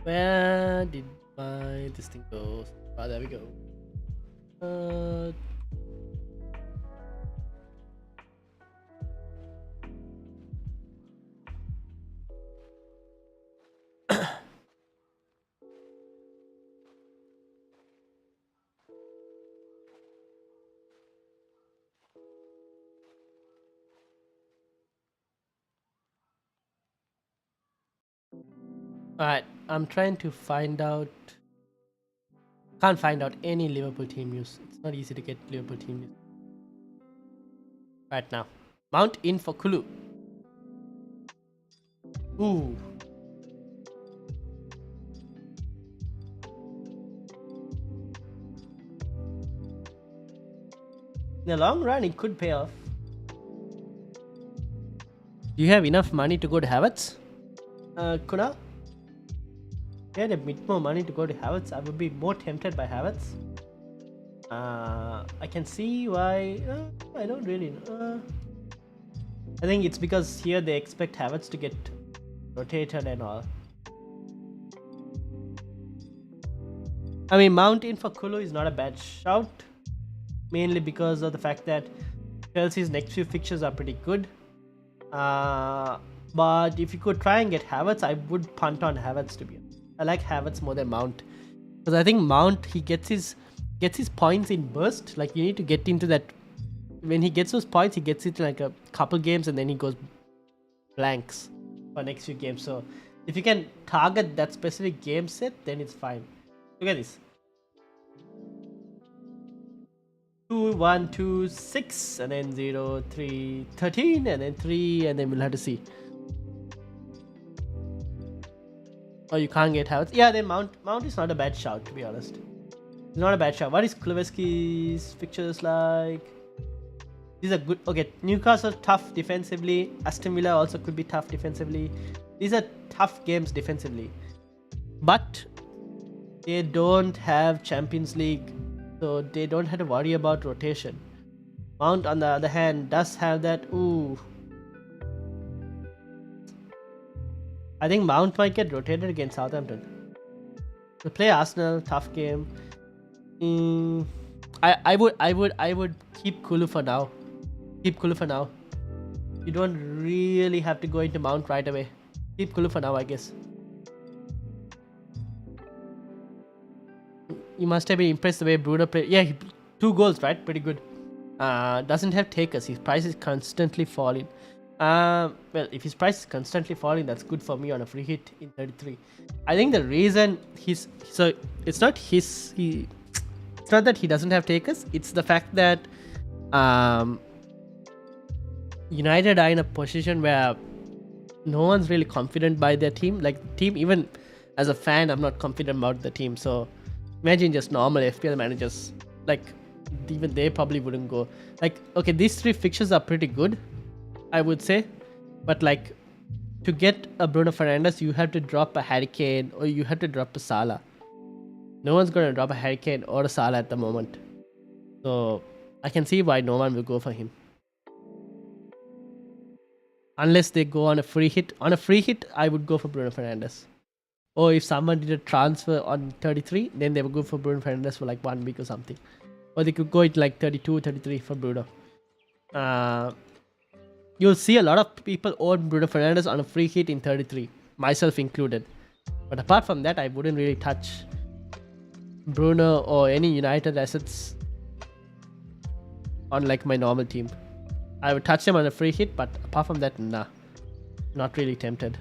Where did this thing go? There we go. Alright, I'm trying to find out. Can't find out any Liverpool team news. It's not easy to get Liverpool team news right now. Mount in for Kulu. Ooh. In the long run, it could pay off. Do you have enough money to go to Havertz? Kunal? If I had a bit more money to go to Havertz, I would be more tempted by Havertz. I can see why. I don't really know. I think it's because here they expect Havertz to get rotated and all. I mean, Mount in for Kulu is not a bad shout. Mainly because of the fact that Chelsea's next few fixtures are pretty good. But if you could try and get Havertz, I would punt on Havertz, to be honest. I like Havertz more than Mount. Because I think Mount, he gets his points in burst. Like, you need to get into that. When he gets those points, he gets it in like a couple games and then he goes blanks for next few games. So if you can target that specific game set, then it's fine. Look at this. 2, 1, 2, 6, and then 0, 3, 13, and then 3, and then we'll have to see. Oh, you can't get Havertz. Yeah, then Mount is not a bad shout, to be honest. It's not a bad shout. What is Kuleveski's fixtures like? These are good. Okay, Newcastle tough defensively. Aston Villa also could be tough defensively. These are tough games defensively. But they don't have Champions League, so they don't have to worry about rotation. Mount, on the other hand, does have that. Ooh. I think Mount might get rotated against Southampton. To play Arsenal, tough game. I would keep Kulu for now. Keep Kulu for now. You don't really have to go into Mount right away. Keep Kulu for now, I guess. You must have been impressed the way Bruno played. Yeah, 2 goals, right? Pretty good. Doesn't have takers. His price is constantly falling. Well, if his price is constantly falling, that's good for me on a free hit in 33. I think the reason it's not that he doesn't have takers. It's the fact that United are in a position where no one's really confident by their team. Like, the team, even as a fan, I'm not confident about the team. So imagine just normal FPL managers. Like, even they probably wouldn't go. Like, okay, these 3 fixtures are pretty good, I would say. But like, to get a Bruno Fernandes, you have to drop a Harry Kane or you have to drop a Salah. No one's going to drop a Harry Kane or a Salah at the moment. So I can see why no one will go for him. Unless they go on a free hit. On a free hit, I would go for Bruno Fernandes. Or if someone did a transfer on 33, then they would go for Bruno Fernandes for like 1 week or something. Or they could go at like 32, 33 for Bruno. You'll see a lot of people own Bruno Fernandes on a free hit in 33, myself included. But apart from that, I wouldn't really touch Bruno or any United assets on like my normal team. I would touch them on a free hit, but apart from that, nah. Not really tempted.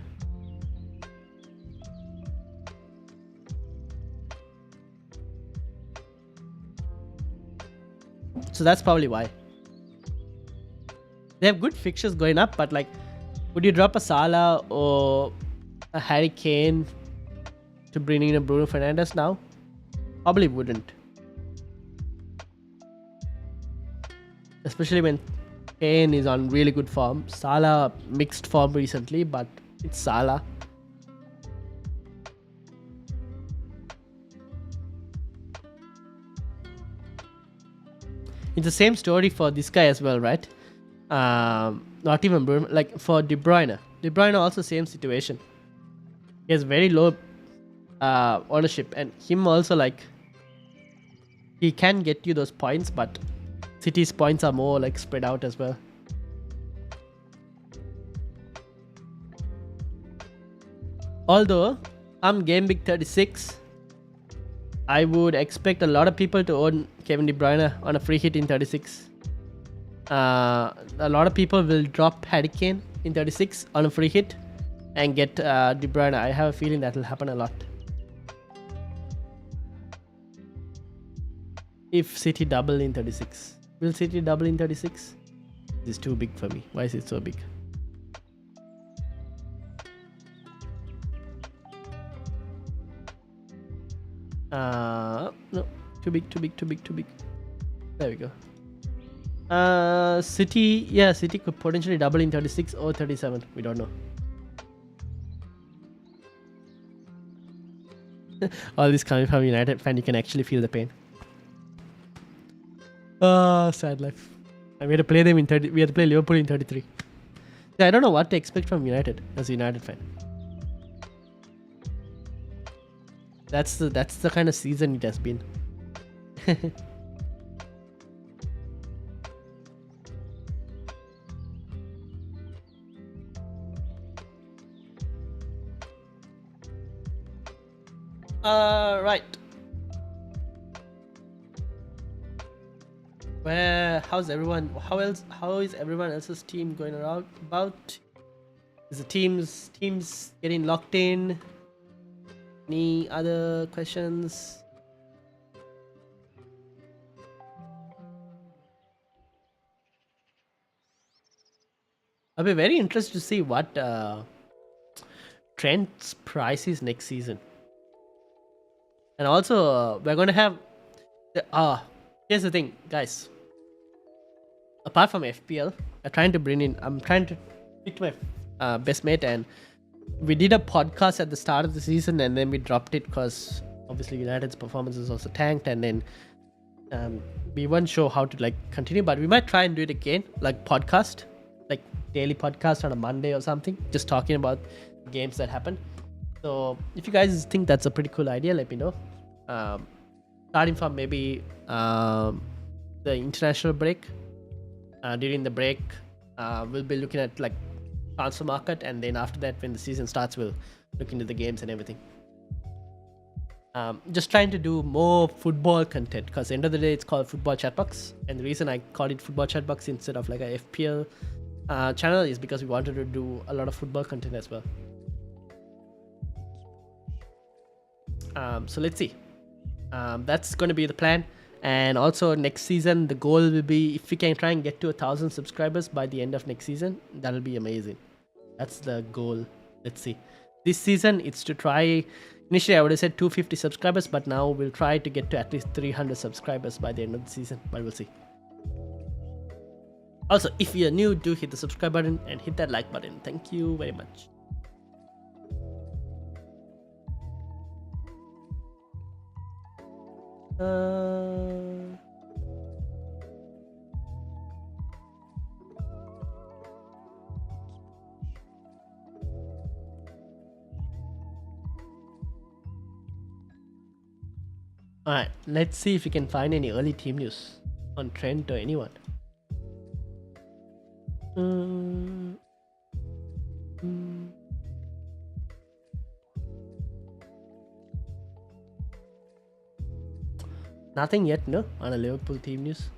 So that's probably why. They have good fixtures going up, but like, would you drop a Salah or a Harry Kane to bring in a Bruno Fernandes now? Probably wouldn't. Especially when Kane is on really good form. Salah mixed form recently, but it's Salah. It's the same story for this guy as well, right? Not even Bruno, like for De Bruyne. De Bruyne also same situation. He has very low ownership, and him also, like, he can get you those points, but City's points are more like spread out as well. Although I'm Gameweek 36, I would expect a lot of people to own Kevin De Bruyne on a free hit in 36. A lot of people will drop Harry Kane in 36 on a free hit and get De Bruyne. I have a feeling that will happen a lot. If City double in 36. Will City double in 36? This is too big for me. Why is it so big? No, too big. There we go. City, yeah, City could potentially double in 36 or 37. We don't know. All this coming from United fan, you can actually feel the pain. Sad life. And we had to play them in 30. We had to play Liverpool in 33. Yeah, I don't know what to expect from United as a United fan. That's the kind of season it has been. Right. How's everyone? How is everyone else's team going around about? Is the teams getting locked in? Any other questions? I'll be very interested to see what Trent's price is next season. And also, we're going to have here's the thing, guys. Apart from FPL, I'm trying to speak to my best mate, and we did a podcast at the start of the season, and then we dropped it because obviously United's performances also tanked, and then we weren't sure how to like continue, but we might try and do it again, like podcast, like daily podcast on a Monday or something, just talking about games that happened. So if you guys think that's a pretty cool idea, let me know. Starting from maybe the international break. During the break, we'll be looking at like transfer market, and then after that, when the season starts, we'll look into the games and everything. Just trying to do more football content, because end of the day it's called Football Chatbox, and the reason I called it Football Chatbox instead of like a FPL channel is because we wanted to do a lot of football content as well. So let's see. That's going to be the plan. And also next season, the goal will be if we can try and get to 1,000 subscribers by the end of next season, that'll be amazing. That's the goal. Let's see. This season, it's to try. Initially, I would have said 250 subscribers, but now we'll try to get to at least 300 subscribers by the end of the season, but we'll see. Also, if you're new, do hit the subscribe button and hit that like button. Thank you very much. Alright, let's see if we can find any early team news on Trent or anyone. Nothing yet, no, on a Liverpool team news.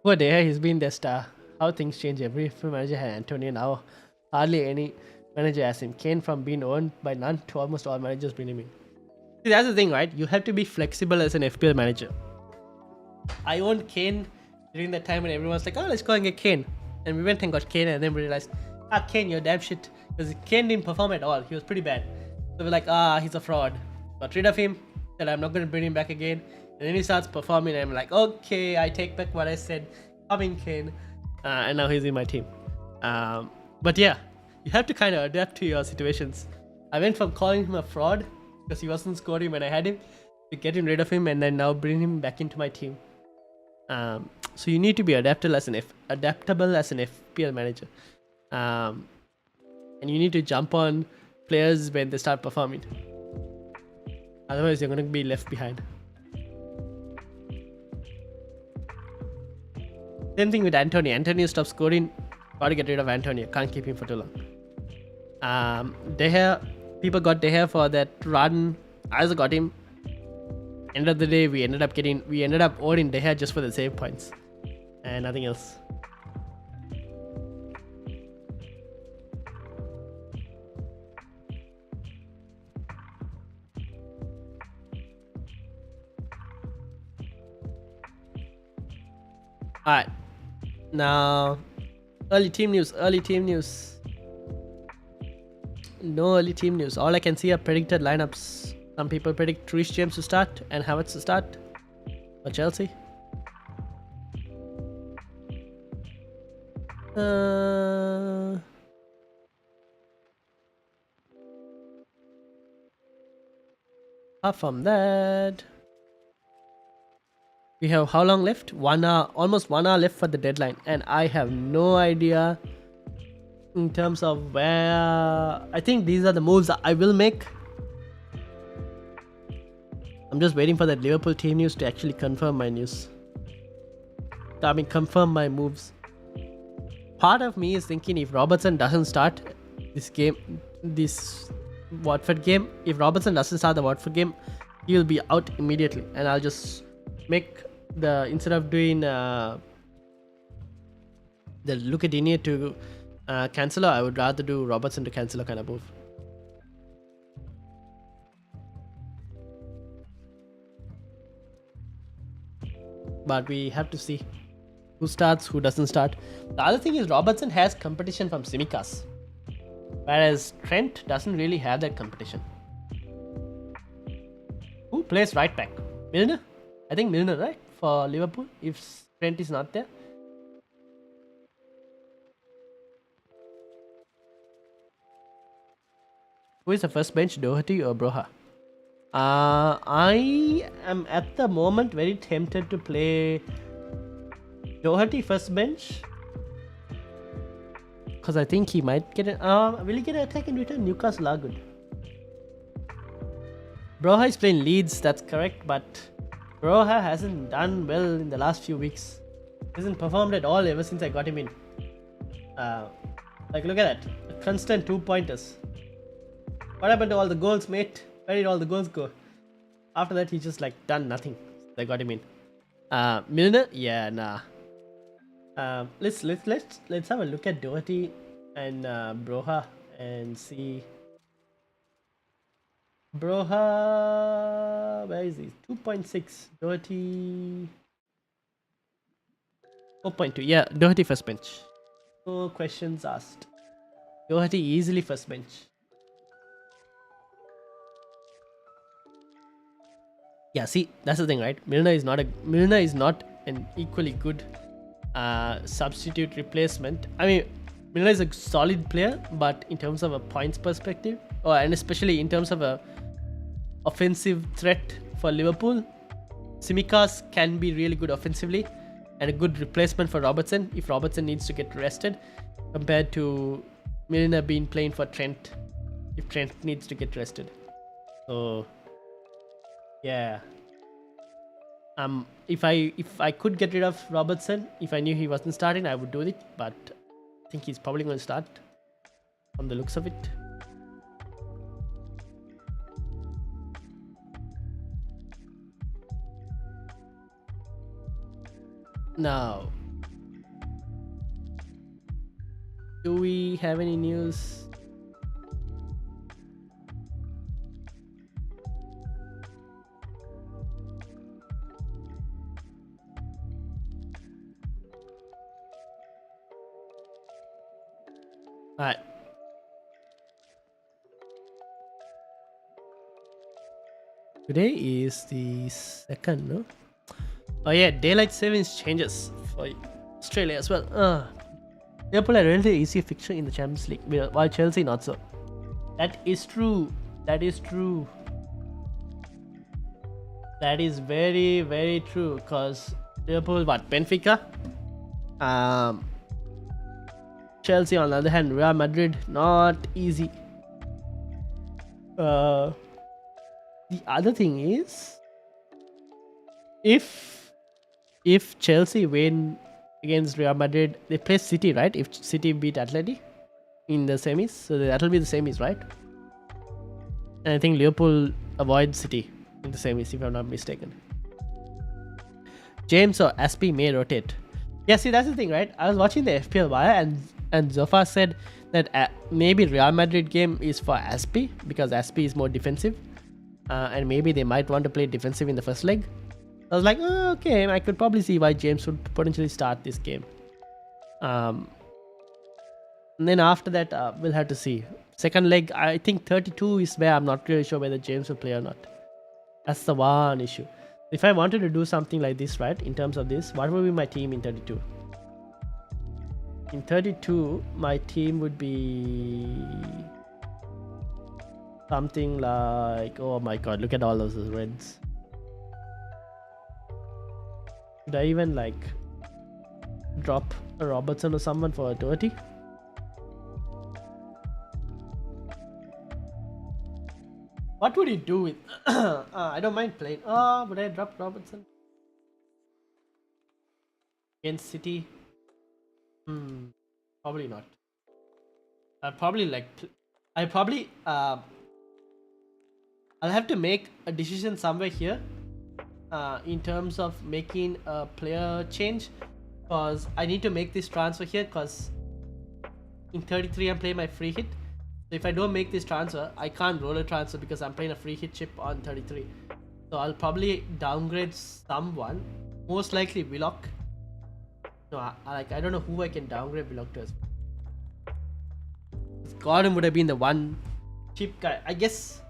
Poor Deha, he's been their star. How things change. Every manager had Antonio, now hardly any manager has him. Kane from being owned by none to almost all managers bring him in. See, that's the thing, right? You have to be flexible as an FPL manager. I owned Kane during that time when everyone's like, oh, let's go and get Kane. And we went and got Kane, and then we realized, Kane, you're damn shit. Because Kane didn't perform at all. He was pretty bad. So we're like, he's a fraud. Got rid of him. Said I'm not going to bring him back again. And then he starts performing, and I'm like, okay, I take back what I said. Coming Kane. And now he's in my team. But yeah, you have to kind of adapt to your situations. I went from calling him a fraud because he wasn't scoring when I had him to getting rid of him, and then now bring him back into my team. So you need to be adaptable as an FPL manager. And you need to jump on players when they start performing. Otherwise, you're going to be left behind. Same thing with Antonio. Antonio stopped scoring. Got to get rid of Antonio. Can't keep him for too long. De Gea, people got De Gea for that run. I also got him. End of the day, we ended up owning De Gea just for the save points and nothing else. Alright, now early team news. No early team news. All I can see are predicted lineups. Some people predict Reece James to start and Havertz to start for Chelsea. Apart from that, we have how long left? 1 hour, almost 1 hour left for the deadline, and I have no idea in terms of where. I think these are the moves that I will make. I'm just waiting for that Liverpool team news to actually confirm my news. Confirm my moves. Part of me is thinking if Robertson doesn't start this game, this Watford game, if Robertson doesn't start the Watford game, he'll be out immediately, and I'll just make the instead of doing the Lucadini to Cancelo, I would rather do Robertson to Cancelo kind of move. But we have to see who starts, who doesn't start. The other thing is Robertson has competition from Tsimikas, whereas Trent doesn't really have that competition. Who plays right back? Milner? I think Milner, right? For Liverpool, if Trent is not there. Who is the first bench, Doherty or Broha? I am at the moment very tempted to play Doherty first bench, because I think he might get it. Will he get an attack in return? Newcastle are good. Broha is playing Leeds, that's correct, but Broha hasn't done well in the last few weeks. He hasn't performed at all ever since I got him in. Like, look at that. A constant 2-pointers. What happened to all the goals, mate? Where did all the goals go? After that, he just like done nothing. I got him in. Milner? Yeah, nah. Let's have a look at Doherty and Broha and see. Broha, where is he? 2.6. Doherty 4.2. Yeah, Doherty first bench. No questions asked. Doherty easily first bench. Yeah, see, that's the thing, right? Milner is not an equally good substitute replacement. I mean, Milner is a solid player, but in terms of a points perspective, and especially in terms of a offensive threat for Liverpool, Tsimikas can be really good offensively and a good replacement for Robertson if Robertson needs to get rested, compared to Milner being playing for Trent if Trent needs to get rested. So yeah. If I could get rid of Robertson, if I knew he wasn't starting, I would do it. But I think he's probably going to start, on the looks of it. Now, do we have any news? Alright. Today is the 2nd, no? Oh yeah, daylight savings changes for Australia as well. Liverpool had a relatively easy fixture in the Champions League, while Chelsea not so. That is true. That is true. That is very, very true. Because Liverpool, Benfica. Chelsea, on the other hand, Real Madrid, not easy. The other thing is, if Chelsea win against Real Madrid, they play City, right? If City beat Atleti in the semis, so that'll be the semis, right? And I think Liverpool avoid City in the semis, if I'm not mistaken. James or Aspie may rotate. Yeah, see, that's the thing, right? I was watching the FPL wire, and Zofa said that maybe Real Madrid game is for Aspie because Aspie is more defensive, and maybe they might want to play defensive in the first leg. I was like, oh, okay, I could probably see why James would potentially start this game. And then after that, we'll have to see. Second leg, I think 32 is where I'm not really sure whether James will play or not. That's the one issue. If I wanted to do something like this, right, in terms of this, what would be my team in 32? In 32, my team would be something like, oh my god, look at all those reds. Should I even like drop a Robertson or someone for a Doherty? What would he do with? I don't mind playing. Oh, would I drop Robertson against City? Probably not. I'll have to make a decision somewhere here in terms of making a player change, because I need to make this transfer here, because in 33 I'm playing my free hit. So if I don't make this transfer, I can't roll a transfer because I'm playing a free hit chip on 33. So I'll probably downgrade someone, most likely Willock. No, I don't know who I can downgrade Willock to as well. Gordon would have been the one cheap guy. I guess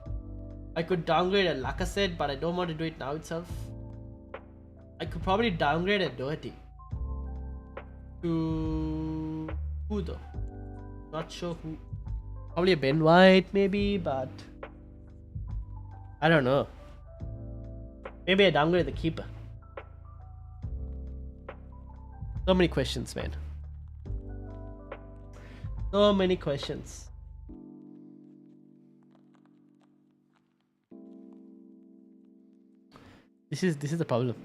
I could downgrade a Lacazette, but I don't want to do it now itself. I could probably downgrade a Doherty. To who though? Not sure who. Probably a Ben White maybe, but I don't know. Maybe I downgrade the keeper. So many questions, man. So many questions. This is the problem.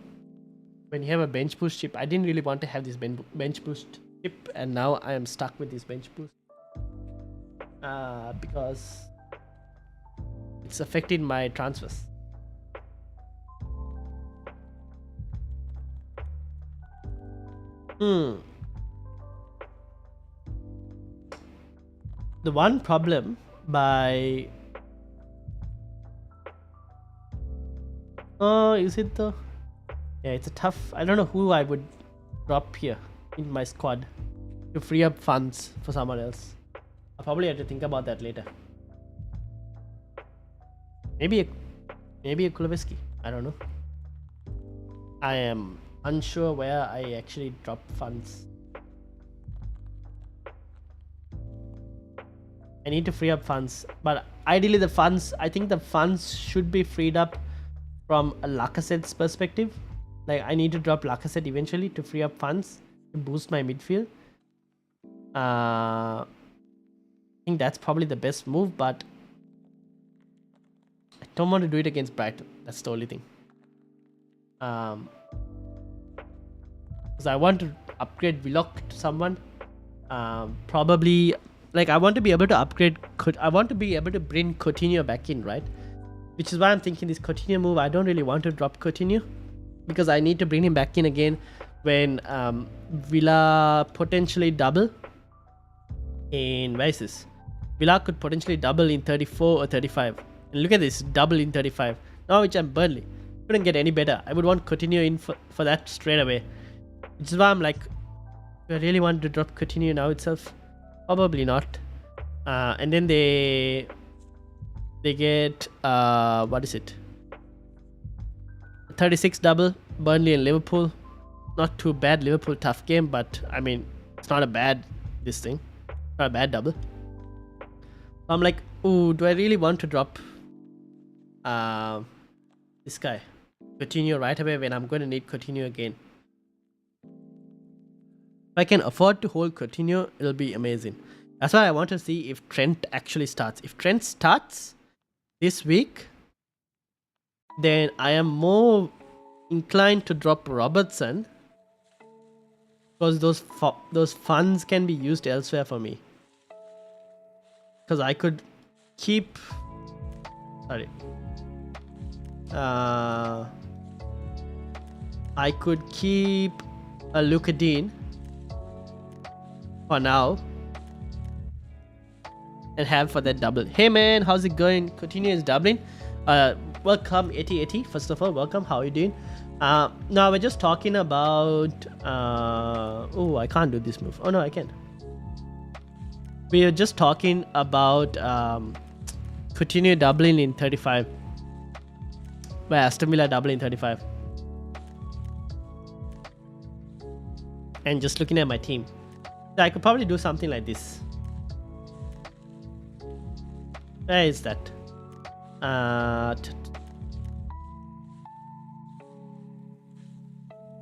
When you have a bench boost chip, I didn't really want to have this bench boost chip, and now I am stuck with this bench boost because it's affecting my transfers. The one problem by is it though? Yeah, it's a tough. I don't know who I would drop here in my squad to free up funds for someone else. I'll probably have to think about that later. Maybe a Kuleveski. I don't know. I am unsure where I actually drop funds. I need to free up funds, but ideally the funds, I think the funds should be freed up from a Lacazette's perspective. Like, I need to drop Lacazette eventually to free up funds to boost my midfield. I think that's probably the best move, but I don't want to do it against Brighton. That's the only thing. Because I want to upgrade Willock to someone. Probably, like, I want to be able to upgrade. I want to be able to bring Coutinho back in, right? Which is why I'm thinking this Coutinho move. I don't really want to drop Coutinho because I need to bring him back in again when Villa potentially double in, where is this? Villa could potentially double in 34 or 35. And look at this, double in 35. Now which I'm Burnley. Couldn't get any better. I would want Coutinho in for that straight away. Which is why I'm like, do I really want to drop Coutinho now itself? Probably not. And then they get what is it? 36 double, Burnley and Liverpool. Not too bad. Liverpool tough game, but I mean it's not a bad not a bad double. I'm like, ooh, do I really want to drop this guy Coutinho right away when I'm going to need Coutinho again? If I can afford to hold Coutinho, it'll be amazing. That's why I want to see if Trent actually starts. If Trent starts this week, then I am more inclined to drop Robertson, because those funds can be used elsewhere for me. Because I could keep, I could keep a Luka Dean for now and have for that double. Hey man, how's it going? Coutinho is doubling. Welcome 8080. First of all, welcome. How are you doing? Now we're just talking about oh, I can't do this move. Oh no, I can. We are just talking about Coutinho doubling in 35. Where Aston Villa doubling in 35. And just looking at my team. So I could probably do something like this. Where is that?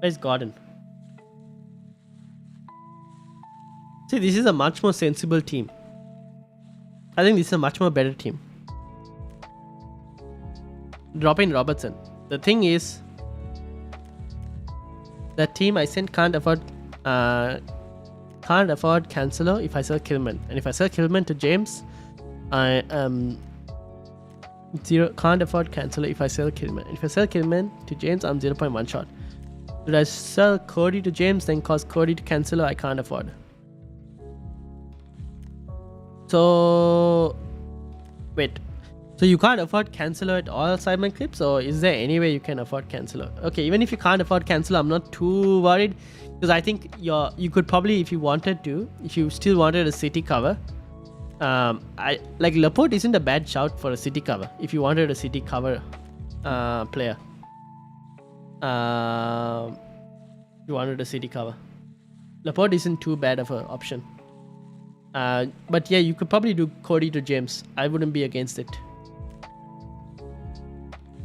Where's Gordon? See, this is a much more sensible team. I think this is a much more better team. Drop in Robertson. The thing is, the team I sent can't can't afford Cancelo if I sell Kilman. And if I sell Kilman to James, I can't afford Cancelo if I sell Kilman. If I sell Kilman to James, I'm 0.1 short. Should I sell Cody to James, then cost Cody to Cancelo? I can't afford. So wait. So you can't afford Cancelo at all, Simon Clips, or is there any way you can afford Cancelo? Okay, even if you can't afford Cancelo, I'm not too worried, because I think you could probably, if you wanted to, if you still wanted a City cover, I like Laporte isn't a bad shout for a City cover. If you wanted a City cover player, you wanted a City cover, Laporte isn't too bad of an option. But yeah, you could probably do Cody to James. I wouldn't be against it.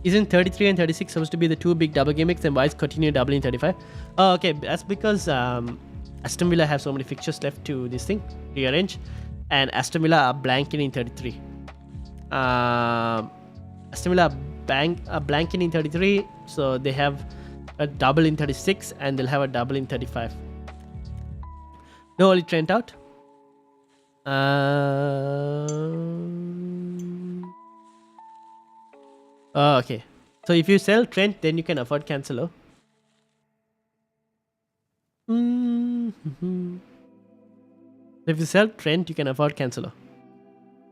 Isn't 33 and 36 supposed to be the two big double game weeks? Then why is Coutinho doubling 35? Oh, okay, that's because Aston Villa have so many fixtures left to this thing rearrange, and Aston Villa are blanking in 33. Aston Villa are blanking in 33, so they have a double in 36, and they'll have a double in 35. No Oli Trent out. Oh, okay. So if you sell Trent, then you can afford Cancelo. If you sell Trent, you can afford Cancelo.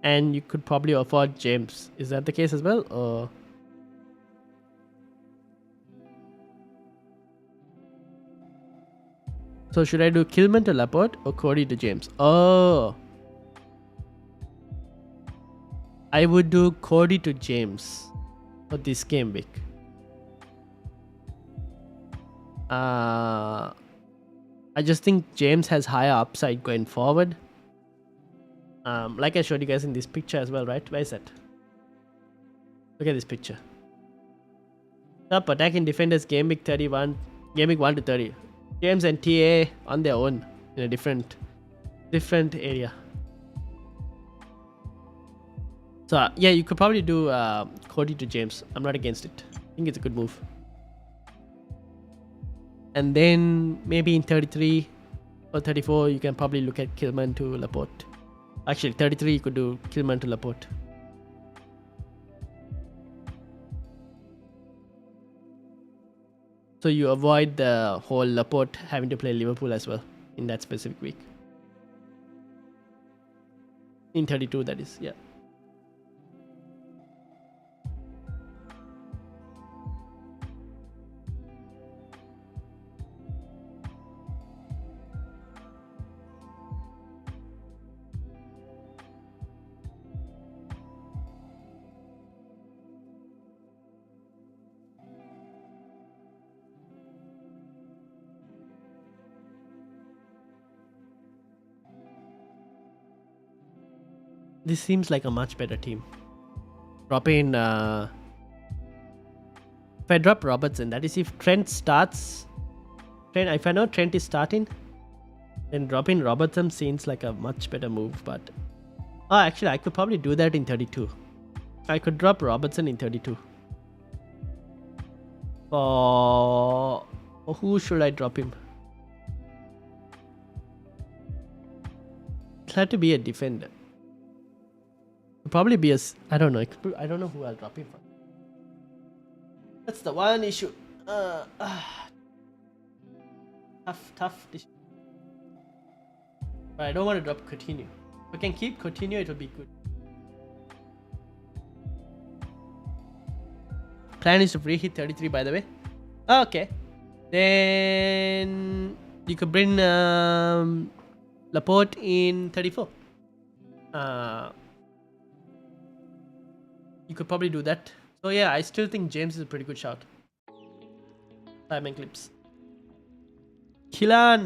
And you could probably afford James. Is that the case as well? Or... So should I do Kilman to Laporte or Cody to James? Oh. I would do Cody to James for this game week. I just think James has higher upside going forward. Like I showed you guys in this picture as well, right? Where is that? Look at this picture. Top attacking defenders game week 31, game week 1 to 30. James and TA on their own in a different area. So yeah, you could probably do Cody to James. I'm not against it. I think it's a good move. And then maybe in 33 or 34, you can probably look at Kilman to Laporte. Actually, 33 you could do Kilman to Laporte. So you avoid the whole Laporte having to play Liverpool as well in that specific week. In 32, that is, yeah. This seems like a much better team. Drop in... if I drop Robertson, that is if Trent starts... if I know Trent is starting, then dropping Robertson seems like a much better move, but... Oh, actually, I could probably do that in 32. I could drop Robertson in 32. For who should I drop him? It'll have to be a defender. Probably be a... I don't know. I don't know who I'll drop him for. That's the one issue. Tough issue. But I don't want to drop Coutinho. If I can keep Coutinho, it will be good. Plan is to free hit 33, by the way. Okay. Then you could bring Laporte in 34. You could probably do that. So yeah, I still think James is a pretty good shout. Simon Clips. Kylian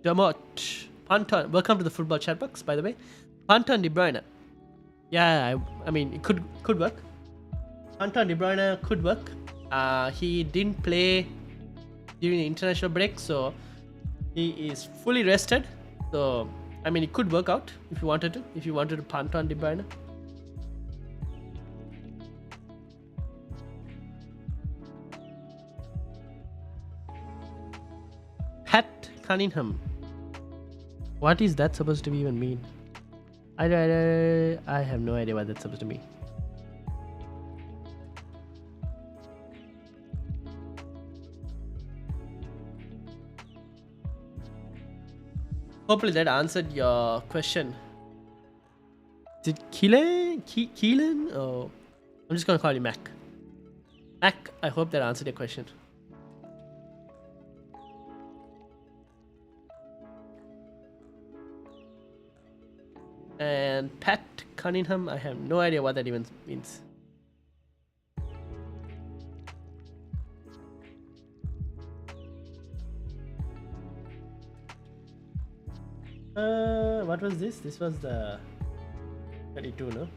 McDermott. Panton. Welcome to the football chat box, by the way. Panton De Bruyne. Yeah, I mean, it could work. Panton De Bruyne could work. He didn't play during the international break, so he is fully rested. So, I mean, it could work out if you wanted to. If you wanted to Panton De Bruyne. Pat Cunningham. What is that supposed to even mean? I have no idea what that's supposed to mean. Hopefully that answered your question. Is it Keelan? Oh, I'm just gonna call you Mac. Mac, I hope that answered your question. And Pat Cunningham, I have no idea what that even means. What was this? This was the 32, no?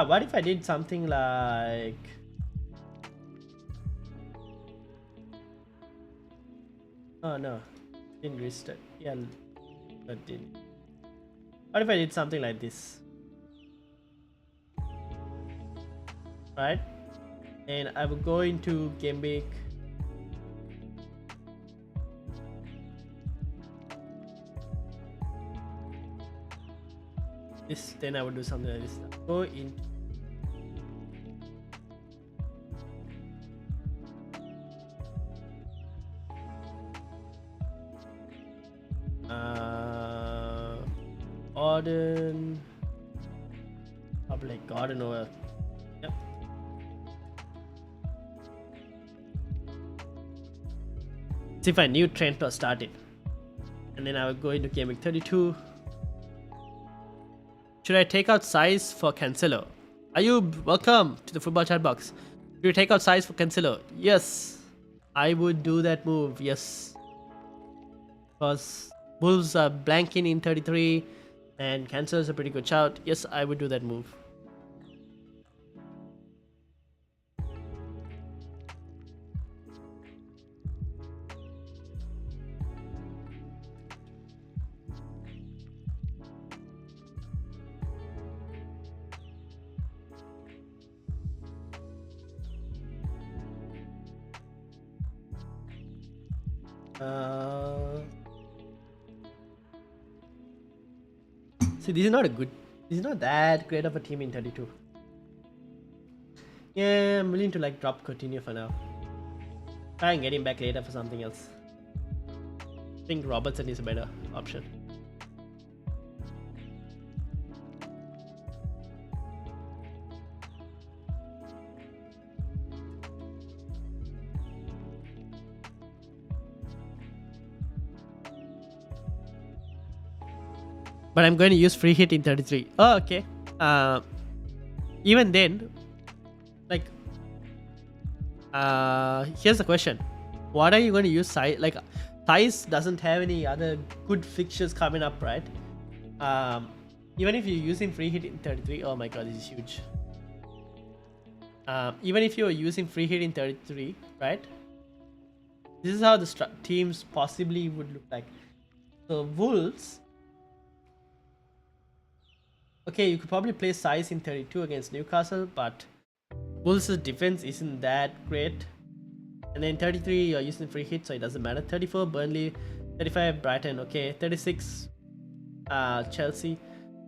What if I did something like... Oh no, didn't restart. Yeah, but didn't. What if I did something like this? Right? And I will go into Gameweek. This, then I would do something like this. Go in. Garden. Public garden over. Yep. See if a new trend was started. And then I would go into Gameweek 32. Should I take out size for Cancelo? Ayub, welcome to the football chat box. Should you take out size for Cancelo? Yes, I would do that move. Yes, because Wolves are blanking in 33 and Cancelo is a pretty good shout. Yes, I would do that move. See, this is not that great of a team in 32. Yeah, I'm willing to like drop Coutinho for now. Try and get him back later for something else. I think Robertson is a better option. But I'm going to use free hit in 33. Oh, okay. Even then, like, here's the question: what are you going to use? Size, like, Thais doesn't have any other good fixtures coming up, right? Even if you're using free hit in 33, oh my god, this is huge. Even if you're using free hit in 33, right? This is how the teams possibly would look like. So Wolves. Okay, you could probably play size in 32 against Newcastle, but Wolves' defense isn't that great. And then 33, you're using free hit, so it doesn't matter. 34, Burnley. 35, Brighton. Okay, 36, Chelsea.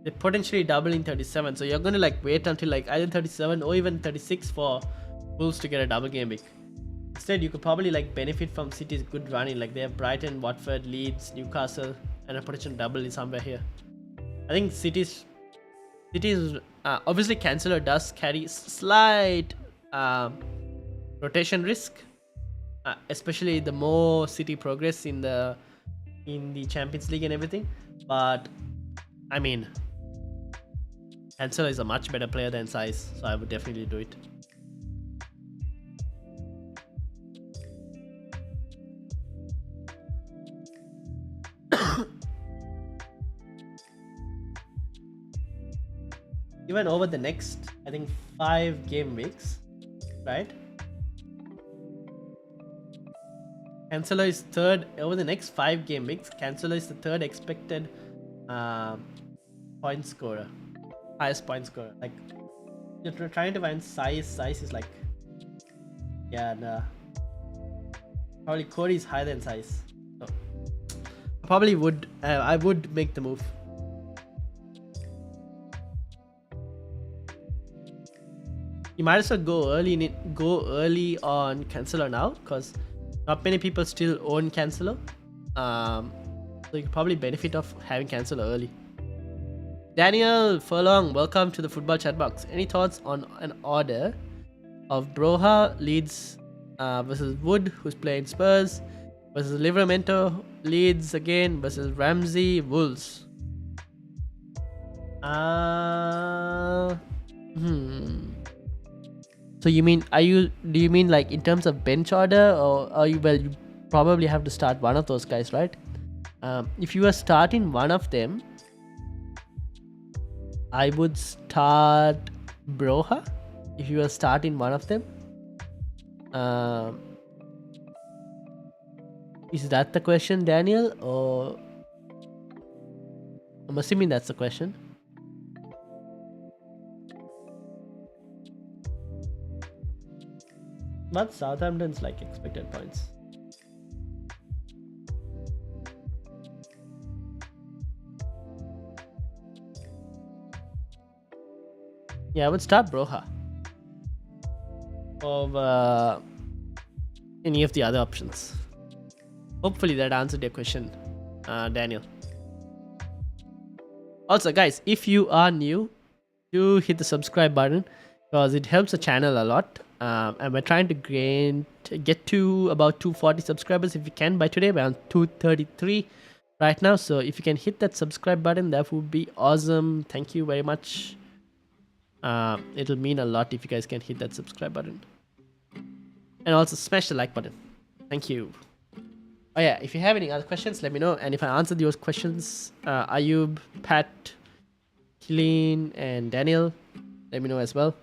They potentially double in 37, so you're gonna like wait until like either 37 or even 36 for Wolves to get a double game week. Instead, you could probably like benefit from City's good running. Like they have Brighton, Watford, Leeds, Newcastle, and a potential double is somewhere here. I think City's obviously Cancelo does carry slight rotation risk, especially the more City progress in the Champions League and everything. But I mean, Cancelo is a much better player than Size, so I would definitely do it. Even over the next, I think, 5 game weeks, right? Cancelo is third over the next 5 game weeks. Cancelo is the third expected point scorer, highest point scorer. Like you're trying to find size. Size is like, yeah, nah. Probably Cody is higher than size. So probably would I would make the move. You might as well go early on Cancelo now, because not many people still own Cancelo. So you could probably benefit of having Cancelo early. Daniel Furlong, welcome to the Football Chatbox. Any thoughts on an order of Broha, Leeds versus Wood, who's playing Spurs, versus Livramento, Leeds again, versus Ramsey, Wolves? So you mean, do you mean like in terms of bench order, or you probably have to start one of those guys, right? If you are starting one of them, I would start Broha. If you are starting one of them, is that the question, Daniel? Or I'm assuming that's the question. But Southampton's like expected points. Yeah, I would start Broha over any of the other options. Hopefully that answered your question, Daniel. Also, guys, if you are new, do hit the subscribe button, because it helps the channel a lot. And we're trying to get to about 240 subscribers if we can by today. We're on 233 right now. So if you can hit that subscribe button, that would be awesome. Thank you very much. It'll mean a lot if you guys can hit that subscribe button. And also smash the like button. Thank you. Oh yeah, if you have any other questions, let me know. And if I answered your questions, Ayub, Pat, Killeen, and Daniel, let me know as well.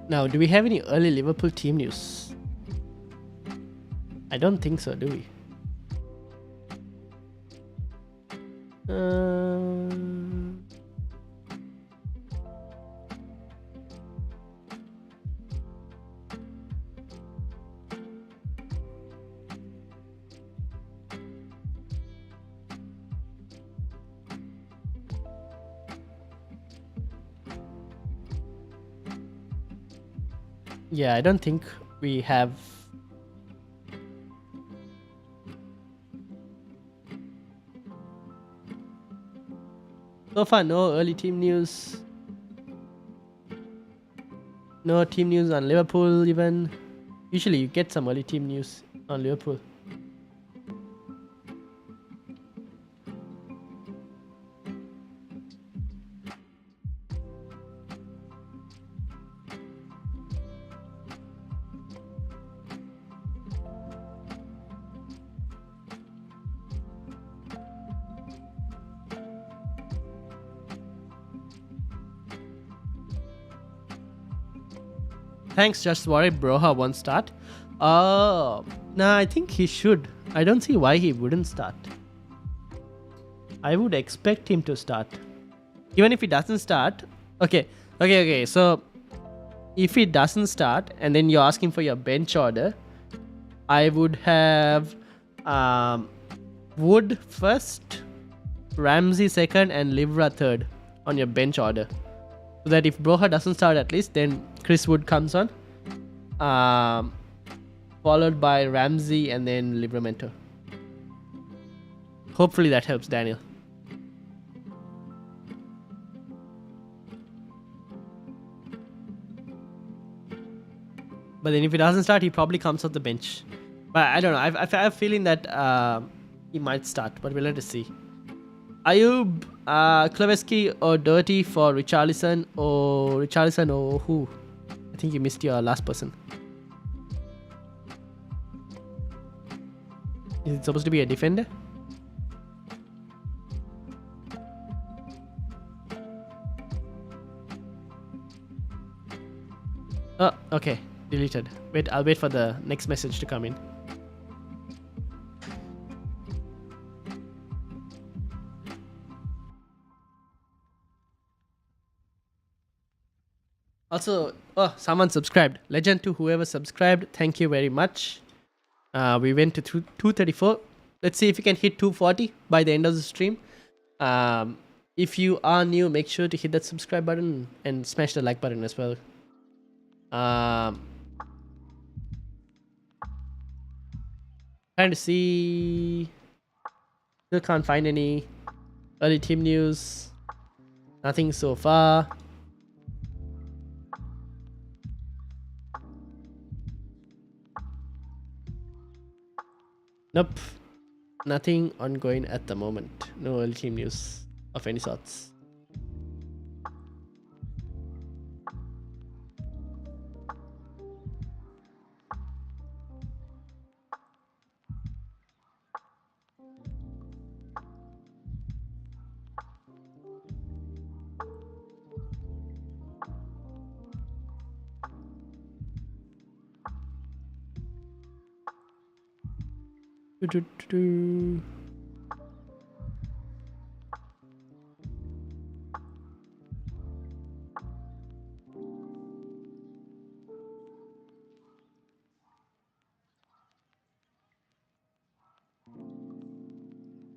Now, do we have any early Liverpool team news? I don't think so, do we? Yeah, I don't think we have. So far, no early team news. No team news on Liverpool even. Usually you get some early team news on Liverpool. Thanks, just worried Broha won't start. Nah, I think he should. I don't see why he wouldn't start. I would expect him to start. Even if he doesn't start. Okay. So, if he doesn't start and then you're asking for your bench order, I would have Wood first, Ramsey second, and Livra third on your bench order. So that if Broha doesn't start at least, then Chris Wood comes on. Followed by Ramsey and then Livramento. Hopefully that helps, Daniel. But then if he doesn't start, he probably comes off the bench. But I don't know. I have a feeling that he might start, but we'll have to see. Ayub, Klaveski or Dirty for Richarlison or who? I think you missed your last person. Is it supposed to be a defender? Oh, okay. Deleted. Wait, I'll wait for the next message to come in. Also, oh, someone subscribed. Legend to whoever subscribed. Thank you very much. We went to 234. Let's see if we can hit 240 by the end of the stream. If you are new, make sure to hit that subscribe button and smash the like button as well. Trying to see. Still can't find any early team news. Nothing so far. Nope. Nothing ongoing at the moment. No early team news of any sorts. Do-do-do-do.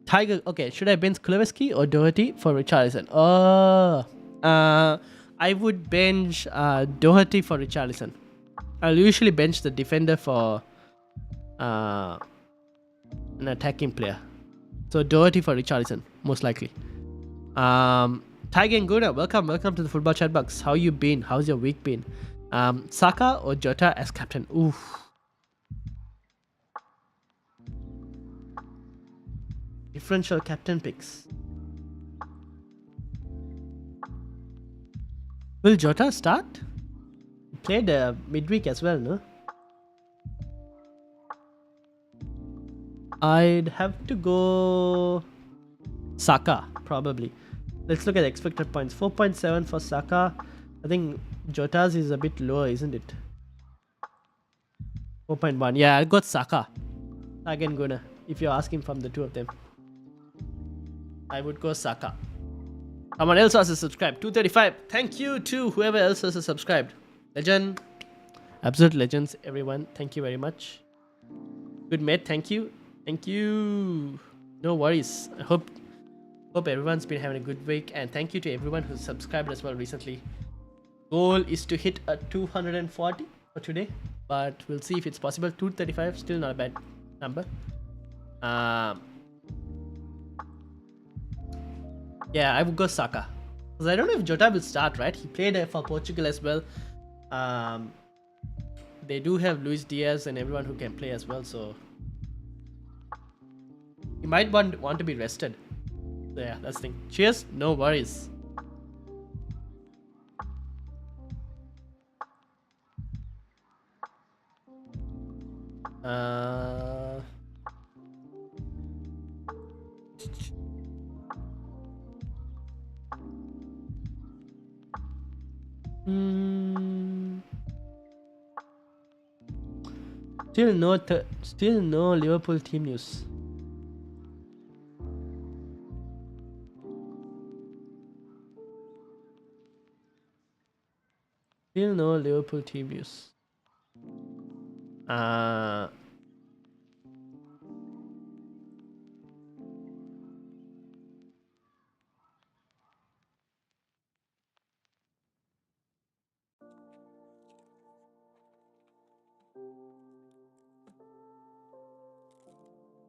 Tiger. Okay, should I bench Kuleveski or Doherty for Richarlison? Oh, I would bench Doherty for Richarlison. I'll usually bench the defender for an attacking player. So Doherty for Richarlison, most likely. Tiger and Guna, welcome to the Football Chat Box. How you been? How's your week been? Saka or Jota as captain? Oof. Differential captain picks. Will Jota start? He played midweek as well, no? I'd have to go Saka, probably. Let's look at expected points. 4.7 for Saka. I think Jota's is a bit lower, isn't it? 4.1. Yeah, I got Saka. Again, Guna. If you're asking from the two of them, I would go Saka. Someone else has subscribed. 235. Thank you to whoever else has subscribed. Legend. Absolute legends, everyone. Thank you very much. Good mate. Thank you. Thank you. No worries. I hope everyone's been having a good week, and thank you to everyone who's subscribed as well recently. Goal is to hit a 240 for today, but we'll see if it's possible. 235, still not a bad number. Yeah, I would go Saka, because I don't know if Jota will start, right? He played for Portugal as well. They do have Luis Diaz and everyone who can play as well, so he might want to be rested. So yeah, that's the thing. Cheers, no worries. Still no Liverpool team news. Still no Liverpool team news.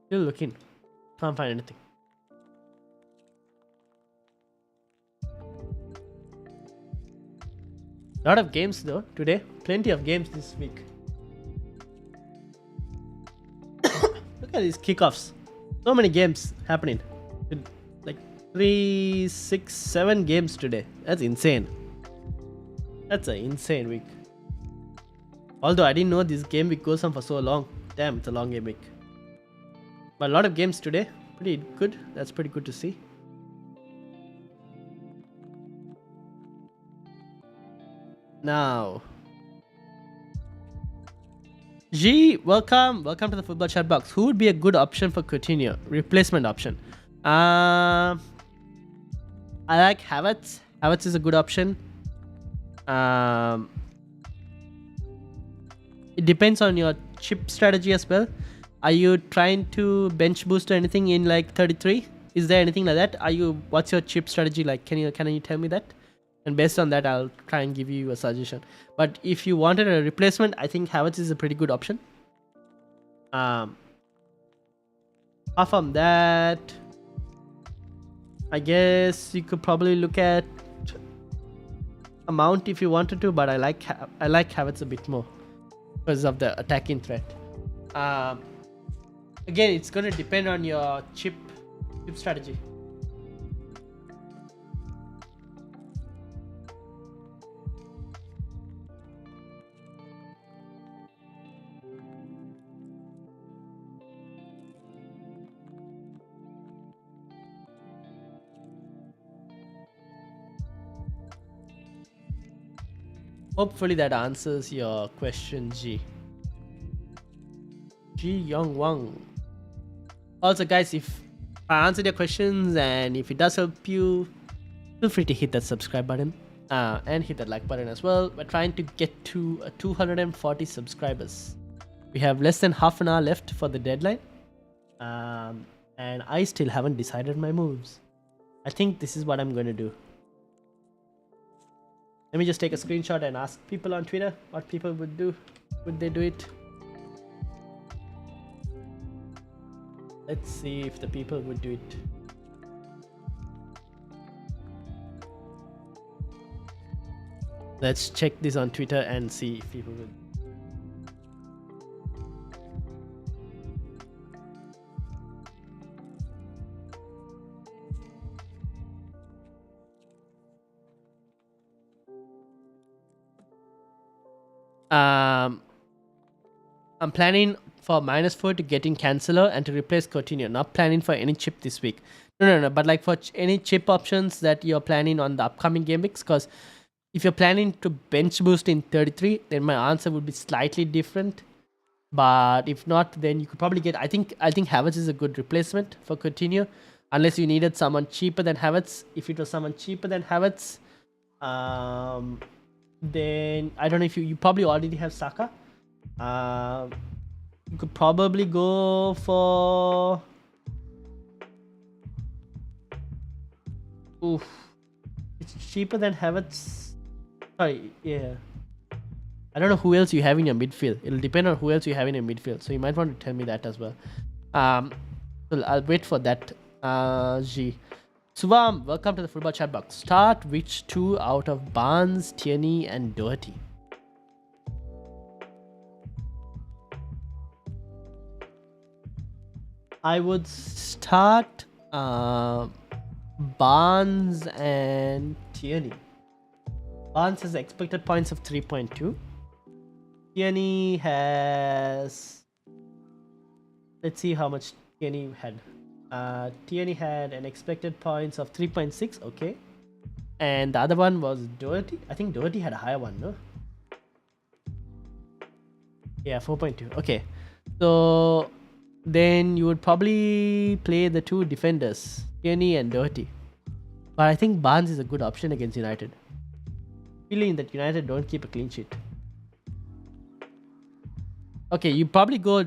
Still looking. Can't find anything. Lot of games though today. Plenty of games this week. Look at these kickoffs. So many games happening. Like 3, 6, 7 games today. That's insane. That's an insane week. Although I didn't know this game week goes on for so long. Damn, it's a long game week. But a lot of games today. Pretty good. That's pretty good to see. Now, G, welcome to the football chat box. Who would be a good option for Coutinho? Replacement option. I like Havertz. Havertz is a good option. It depends on your chip strategy as well. Are you trying to bench boost or anything in like 33? Is there anything like that? What's your chip strategy like? Can you tell me that? And based on that, I'll try and give you a suggestion. But if you wanted a replacement, I think Havertz is a pretty good option. Apart from that, I guess you could probably look at a Mount if you wanted to, but I like Havertz a bit more because of the attacking threat. Again, it's going to depend on your chip strategy. Hopefully that answers your question, G. Ji Young Wang. Also, guys, if I answered your questions and if it does help you, feel free to hit that subscribe button and hit that like button as well. We're trying to get to 240 subscribers. We have less than half an hour left for the deadline, and I still haven't decided my moves. I think this is what I'm going to do. Let me just take a screenshot and ask people on Twitter what people would do. Would they do it? Let's see if the people would do it. Let's check this on Twitter and see if people would. I'm planning for -4 to get in Cancelo and to replace Coutinho. Not planning for any chip this week. No. But like for any chip options that you're planning on the upcoming game weeks, because if you're planning to bench boost in 33, then my answer would be slightly different. But if not, then you could probably get. I think Havertz is a good replacement for Coutinho, unless you needed someone cheaper than Havertz. If it was someone cheaper than Havertz, then I don't know if you probably already have Saka. You could probably go for. Oof, it's cheaper than Havertz. Sorry, yeah. I don't know who else you have in your midfield. It'll depend on who else you have in your midfield. So you might want to tell me that as well. So I'll wait for that. G. Suvam, welcome to the football chat box. Start which two out of Barnes, Tierney, and Doherty? I would start Barnes and Tierney. Barnes has expected points of 3.2. Tierney has. Let's see how much Tierney had. Tierney had an expected points of 3.6. Okay. And the other one was Doherty. I think Doherty had a higher one, no? Yeah, 4.2. Okay. So then you would probably play the two defenders, Tierney and Doherty. But I think Barnes is a good option against United. Feeling that United don't keep a clean sheet. Okay, you probably go.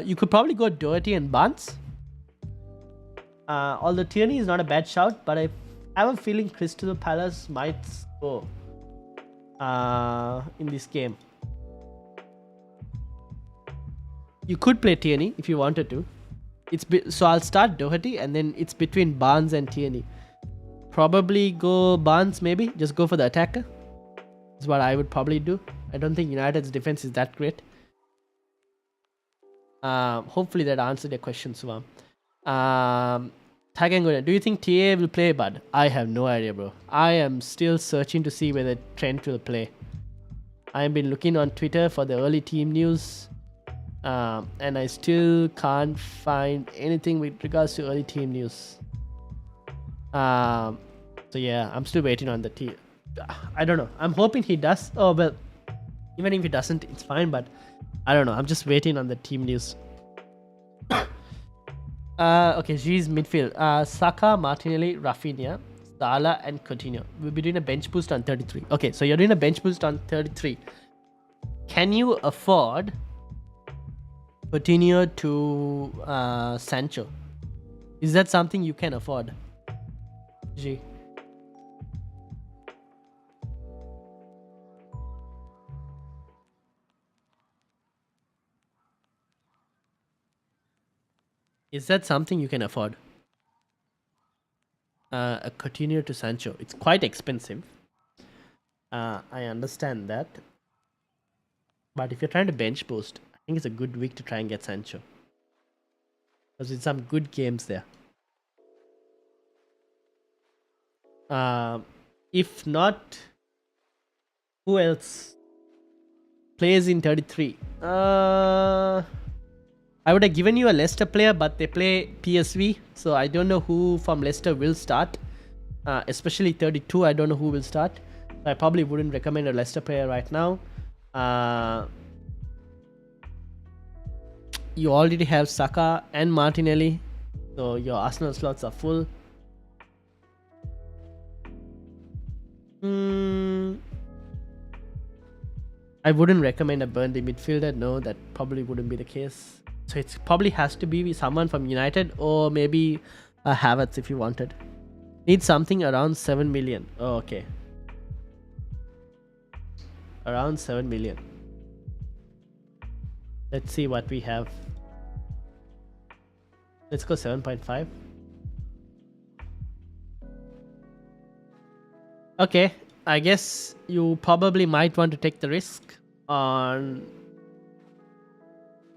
You could probably go Doherty and Barnes. Although Tierney is not a bad shout, but I have a feeling Crystal Palace might score in this game. You could play Tierney if you wanted to. So I'll start Doherty and then it's between Barnes and Tierney. Probably go Barnes maybe. Just go for the attacker. That's what I would probably do. I don't think United's defense is that great. Hopefully that answered your question, Suvam. Taganguna, do you think TA will play, bud? I have no idea, bro. I am still searching to see whether Trent will play. I have been looking on Twitter for the early team news. And I still can't find anything with regards to early team news. So yeah, I'm still waiting on the team. I don't know. I'm hoping he does. Oh well, Even if it doesn't, it's fine. But I don't know. I'm just waiting on the team news. Okay, she's midfield. Saka, Martinelli, Rafinha, Salah, and Coutinho. We'll be doing a bench boost on 33. Okay, so you're doing a bench boost on 33. Can you afford Coutinho to Sancho? Is that something you can afford? G. Is that something you can afford? A Coutinho to Sancho. It's quite expensive. I understand that. But if you're trying to bench boost, I think it's a good week to try and get Sancho. Because it's some good games there. If not, who else plays in 33? I would have given you a Leicester player, but they play PSV, so I don't know who from Leicester will start. Especially 32, I don't know who will start. So I probably wouldn't recommend a Leicester player right now. You already have Saka and Martinelli, so your Arsenal slots are full. I wouldn't recommend a Burnley midfielder. No, that probably wouldn't be the case. So it probably has to be someone from United or maybe a Havertz if you wanted. Need something around 7 million. Oh, okay. Around 7 million. Let's see what we have. Let's go 7.5. Okay, I guess you probably might want to take the risk on...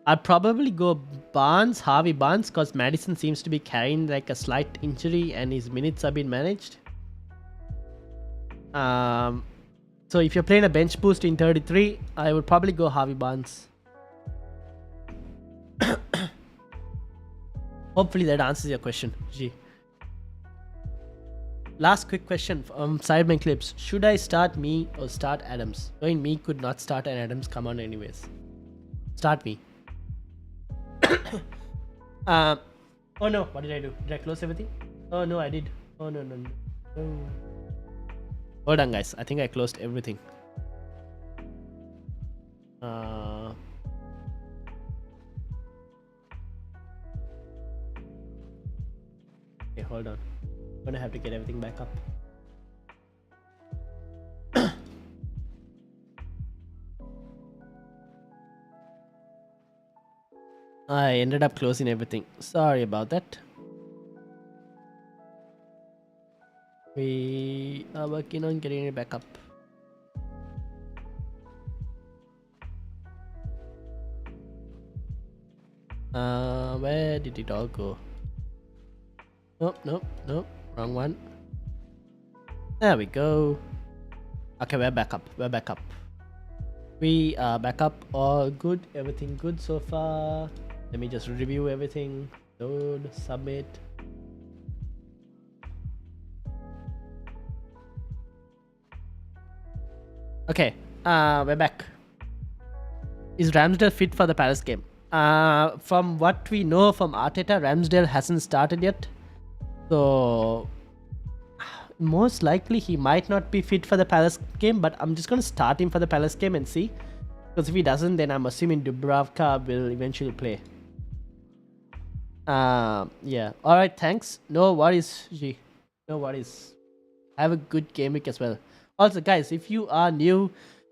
I'd probably go Harvey Barnes, because Madison seems to be carrying like a slight injury and his minutes are being managed. So if you're playing a bench boost in 33, I would probably go Harvey Barnes. Hopefully that answers your question, G. Last quick question from Sideman Clips. Should I start me or start Adams? Knowing me could not start and Adams come on anyways. Start me. Oh no, what did I do? Did I close everything? Oh no, I did. Oh no. Hold on guys, I think I closed everything. Okay, hold on. I'm gonna have to get everything back up. I ended up closing everything. Sorry about that. We are working on getting it back up. Where did it all go? Nope. Wrong one. There we go. Okay, we're back up. We are back up. All good. Everything good so far. Let me just review everything. Load, submit. Okay, we're back. Is Ramsdale fit for the Palace game? From what we know from Arteta, Ramsdale hasn't started yet. So most likely he might not be fit for the Palace game, but I'm just going to start him for the Palace game and see. Because if he doesn't, then I'm assuming Dubravka will eventually play. Yeah. Alright, thanks. No worries, G. No worries. Have a good game week as well. Also, guys, if you are new,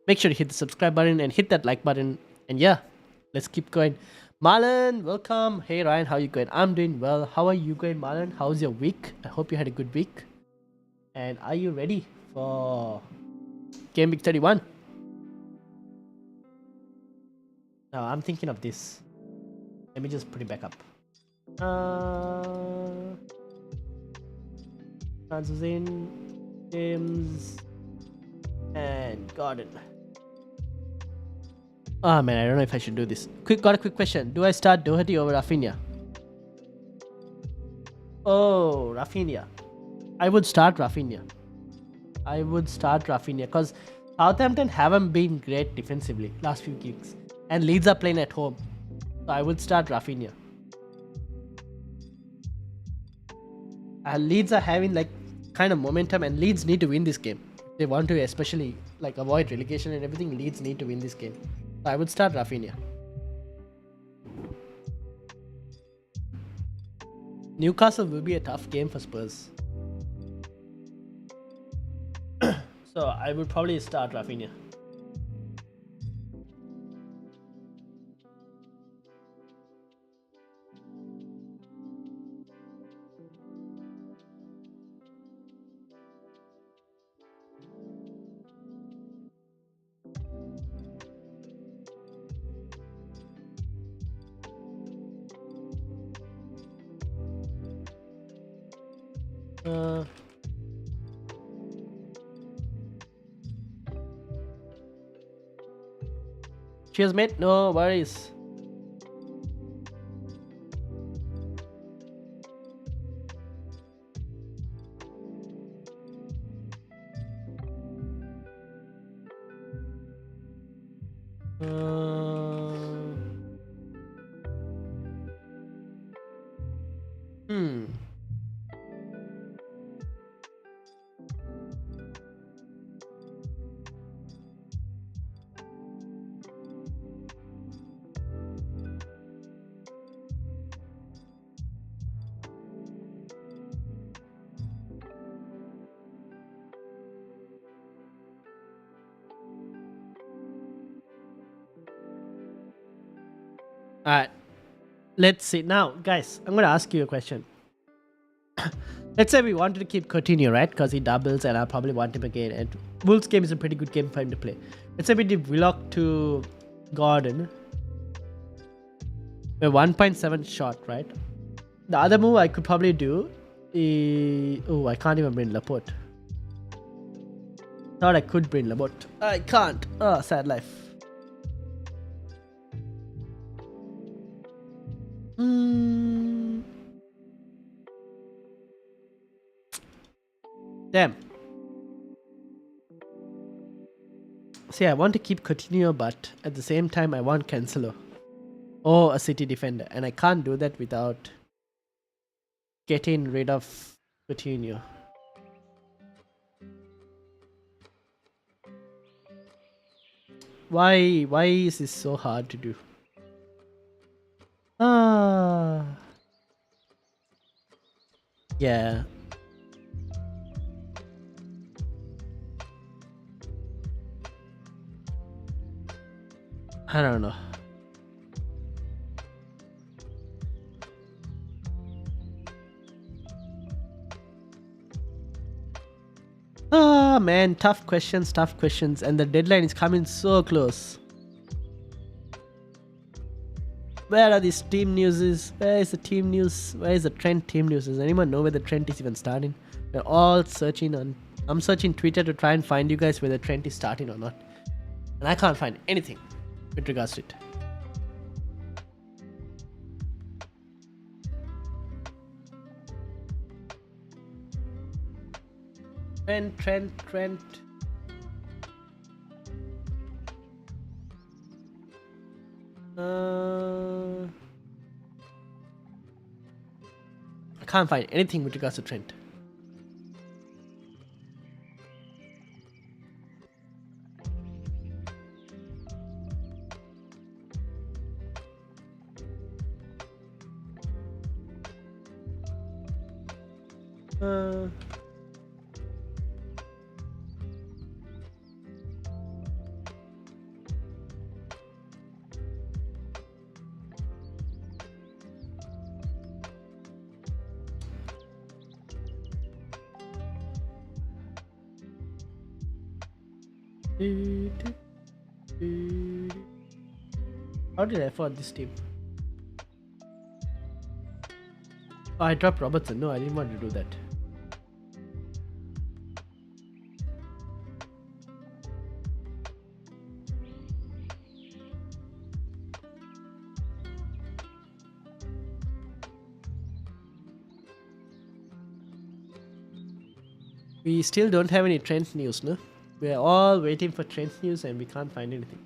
make sure to hit the subscribe button and hit that like button. And yeah, let's keep going. Marlon, welcome. Hey, Ryan, how you going? I'm doing well. How are you going, Marlon? How's your week? I hope you had a good week. And are you ready for Gameweek 31? Now, I'm thinking of this. Let me just put it back up. Francis in, James, and Gordon. Oh man, I don't know if I should do this. Got a quick question. Do I start Doherty over Rafinha? Oh, Rafinha. I would start Rafinha because Southampton haven't been great defensively last few weeks, and Leeds are playing at home, so I would start Rafinha. And Leeds are having like kind of momentum, and Leeds need to win this game. If they want to, especially like avoid relegation and everything, Leeds need to win this game. So I would start Rafinha. Newcastle will be a tough game for Spurs. So I would probably start Rafinha. Cheers, mate. No worries. Hmm. Alright. Let's see. Now, guys, I'm going to ask you a question. Let's say we wanted to keep Coutinho, right? Because he doubles and I probably want him again. And Wolves game is a pretty good game for him to play. Let's say we did Willock to Gordon. We're 1.7 shot, right? The other move I could probably do is... Oh, I can't even bring Laporte. Thought I could bring Laporte. I can't. Oh, sad life. Damn. See, I want to keep Coutinho, but at the same time, I want Cancelo or a City defender, and I can't do that without getting rid of Coutinho. Why is this so hard to do? Yeah. I don't know. Man, tough questions, and the deadline is coming so close. Where are these team newses? Where is the team news? Where is the Trent team news? Does anyone know where the Trent is even starting? We're all searching on... I'm searching Twitter to try and find you guys whether Trent is starting or not. And I can't find anything with regards to it. Trent. I can't find anything with regards to Trent. How did I afford this team? Oh, I dropped Robertson. No, I didn't want to do that. We still don't have any Trent news, no? We're all waiting for trend news and we can't find anything.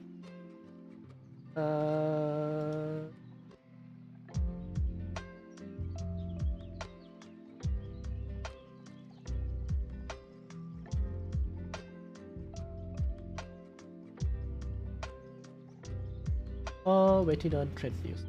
All waiting on trend news.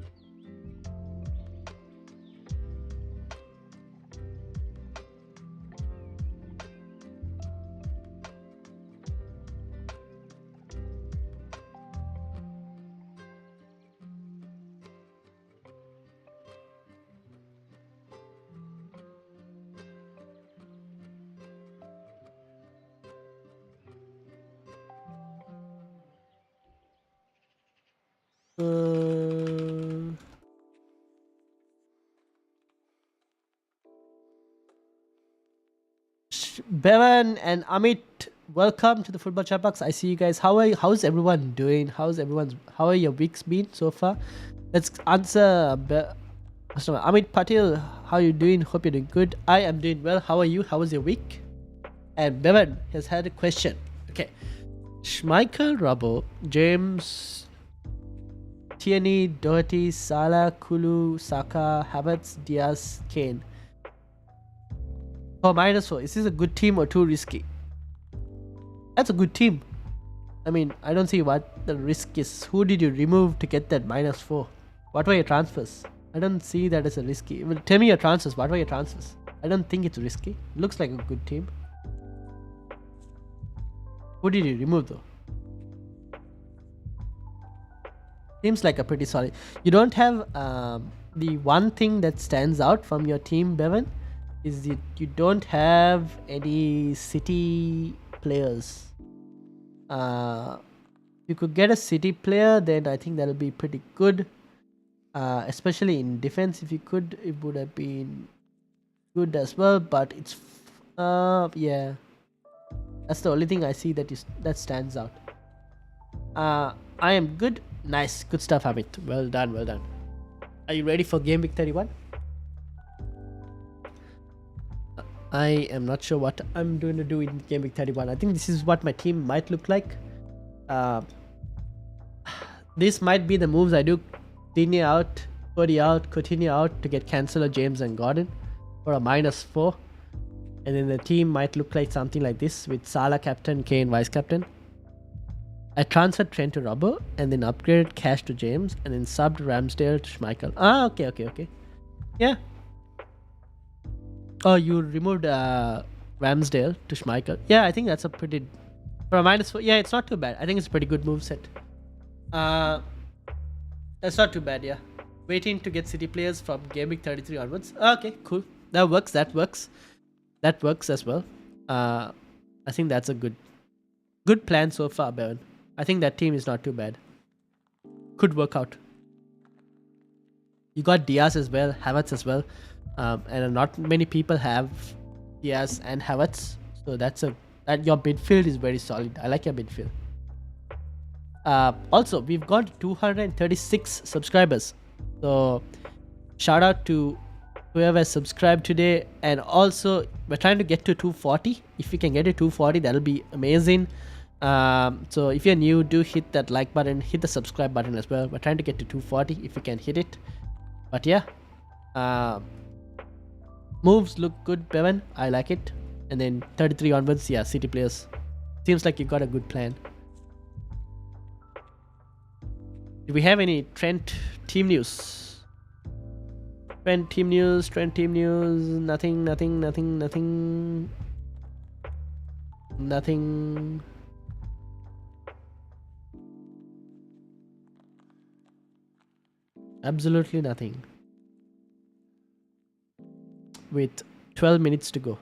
Bevan and Amit, welcome to the Football Chatbox. I see you guys. How's everyone doing? How are your weeks been so far? Let's answer. Amit Patil, how are you doing? Hope you're doing good. I am doing well. How are you? How was your week? And Bevan has had a question. Okay. Schmeichel, Robbo, James, Tierney, Doherty, Salah, Kulu, Saka, Havertz, Diaz, Kane. Oh, -4. Is this a good team or too risky? That's a good team. I mean, I don't see what the risk is. Who did you remove to get that -4? What were your transfers? I don't see that as a risky. Well, tell me your transfers. What were your transfers? I don't think it's risky. It looks like a good team. Who did you remove though? Seems like a pretty solid. You don't have the one thing that stands out from your team, Bevan, is that you don't have any City players. You could get a City player, then I think that'll be pretty good. Especially in defense, if you could, it would have been good as well. But it's yeah, that's the only thing I see that stands out. I am good. Nice, good stuff, Amit. Well done, well done. Are you ready for Gameweek 31? I am not sure what I'm going to do in Gameweek 31. I think this is what my team might look like. This might be the moves I do. Digne out, Cody out, Coutinho out to get Cancelo, James and Gordon for a -4. And then the team might look like something like this with Salah captain, Kane vice captain. I transferred Trent to Robbo and then upgraded Cash to James and then subbed Ramsdale to Schmeichel. Okay. Yeah. Oh, you removed Ramsdale to Schmeichel. Yeah, I think that's a pretty... For a -4, yeah, it's not too bad. I think it's a pretty good move set. That's not too bad, yeah. Waiting to get City players from Gameweek 33 onwards. Okay, cool. That works as well. I think that's a good plan so far, Bevan. I think that team is not too bad. Could work out. You got Diaz as well, Havertz as well. And not many people have Diaz and Havertz. So your midfield is very solid. I like your midfield. Also, we've got 236 subscribers. So shout out to whoever has subscribed today. And also, we're trying to get to 240. If we can get to 240, that'll be amazing. So if you're new, do hit that like button, hit the subscribe button as well. We're trying to get to 240 if we can hit it. But yeah, moves look good, Bevan. I like it. And then 33 onwards, yeah, City players. Seems like you got a good plan. Do we have any Trent team news? Trent team news. Nothing. Absolutely nothing. With 12 minutes to go.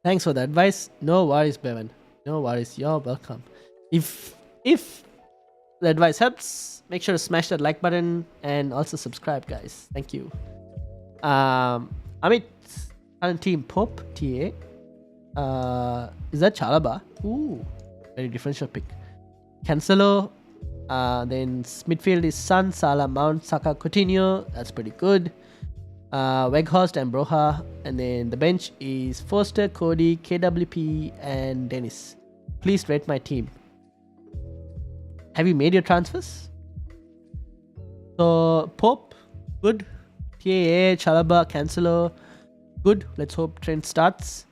Thanks for the advice. No worries, Bevan. No worries. You're welcome. If the advice helps, make sure to smash that like button and also subscribe, guys. Thank you. Amit, current team Pope TA. Is that Chalaba? Ooh, very differential pick. Cancelo, Then midfield is Sun, Salah, Mount, Saka, Coutinho. That's pretty good. Weghorst and Broha. And then the bench is Foster, Cody, KWP, and Dennis. Please rate my team. Have you made your transfers? So Pope, good. TAA, Chalaba, Cancelo, good. Let's hope Trent starts.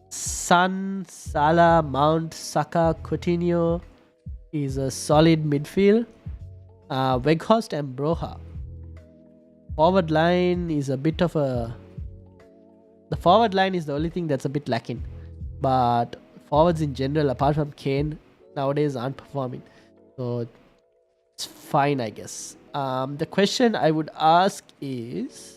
Sun, Salah, Mount, Saka, Coutinho is a solid midfield. Weghorst and Broha. Forward line is a bit of a... The forward line is the only thing that's a bit lacking. But forwards in general, apart from Kane, nowadays aren't performing. So it's fine, I guess. The question I would ask is...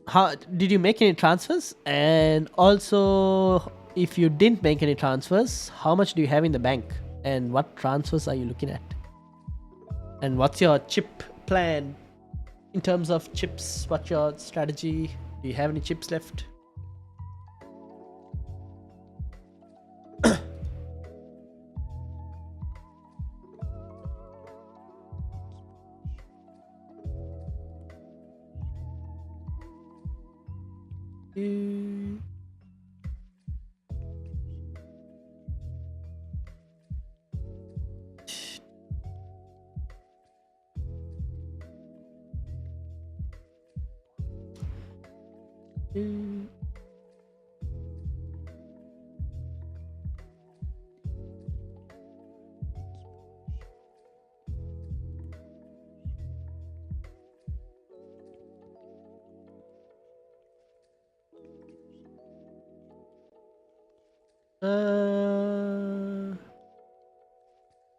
How did you make any transfers? And also, if you didn't make any transfers, how much do you have in the bank? And what transfers are you looking at? And what's your chip plan in terms of chips? What's your strategy? Do you have any chips left?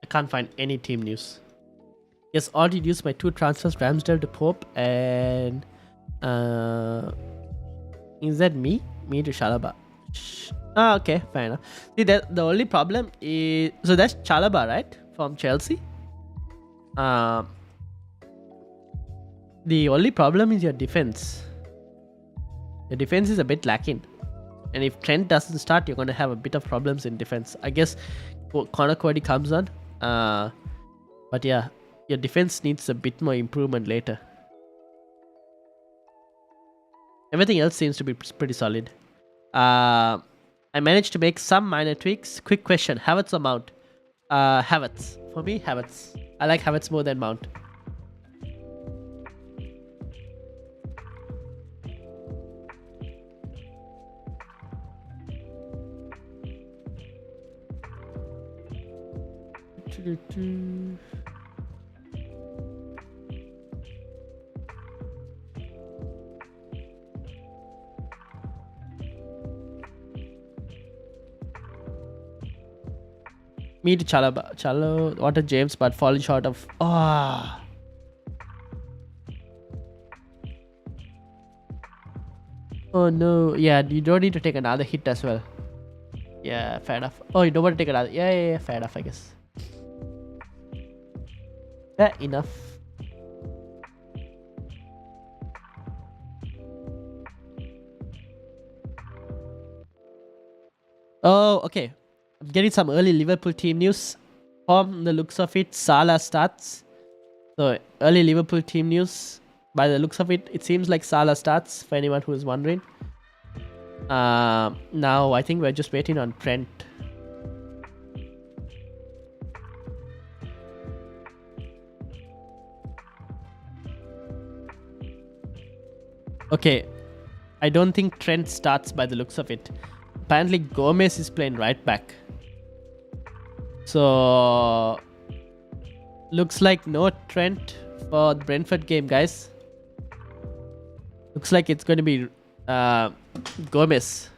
I can't find any team news. Yes, already used my 2 transfers, Ramsdale to Pope, and is that me? Me to Chalaba. Okay, fair enough. See, that the only problem is, so that's Chalaba, right, from Chelsea. The only problem is your defense. Your defense is a bit lacking. And if Trent doesn't start, you're going to have a bit of problems in defense. I guess Connor Cody comes on. But yeah, your defense needs a bit more improvement later. Everything else seems to be pretty solid. I managed to make some minor tweaks. Quick question, Havertz or Mount? Havertz. For me, Havertz. I like Havertz more than Mount. Me to Chalaba. Chalo, what a James, but falling short of... Oh no. Yeah, you don't need to take another hit as well. Yeah, fair enough. Oh, you don't want to take another... Yeah, fair enough, I guess. Yeah, enough. Oh, okay. I'm getting some early Liverpool team news. From the looks of it, Salah starts. So, early Liverpool team news. By the looks of it, it seems like Salah starts, for anyone who is wondering. Now, I think we're just waiting on Trent. Okay, I don't think Trent starts by the looks of it. Apparently Gomez is playing right back. So looks like no Trent for the Brentford game, guys. Looks like it's going to be Gomez.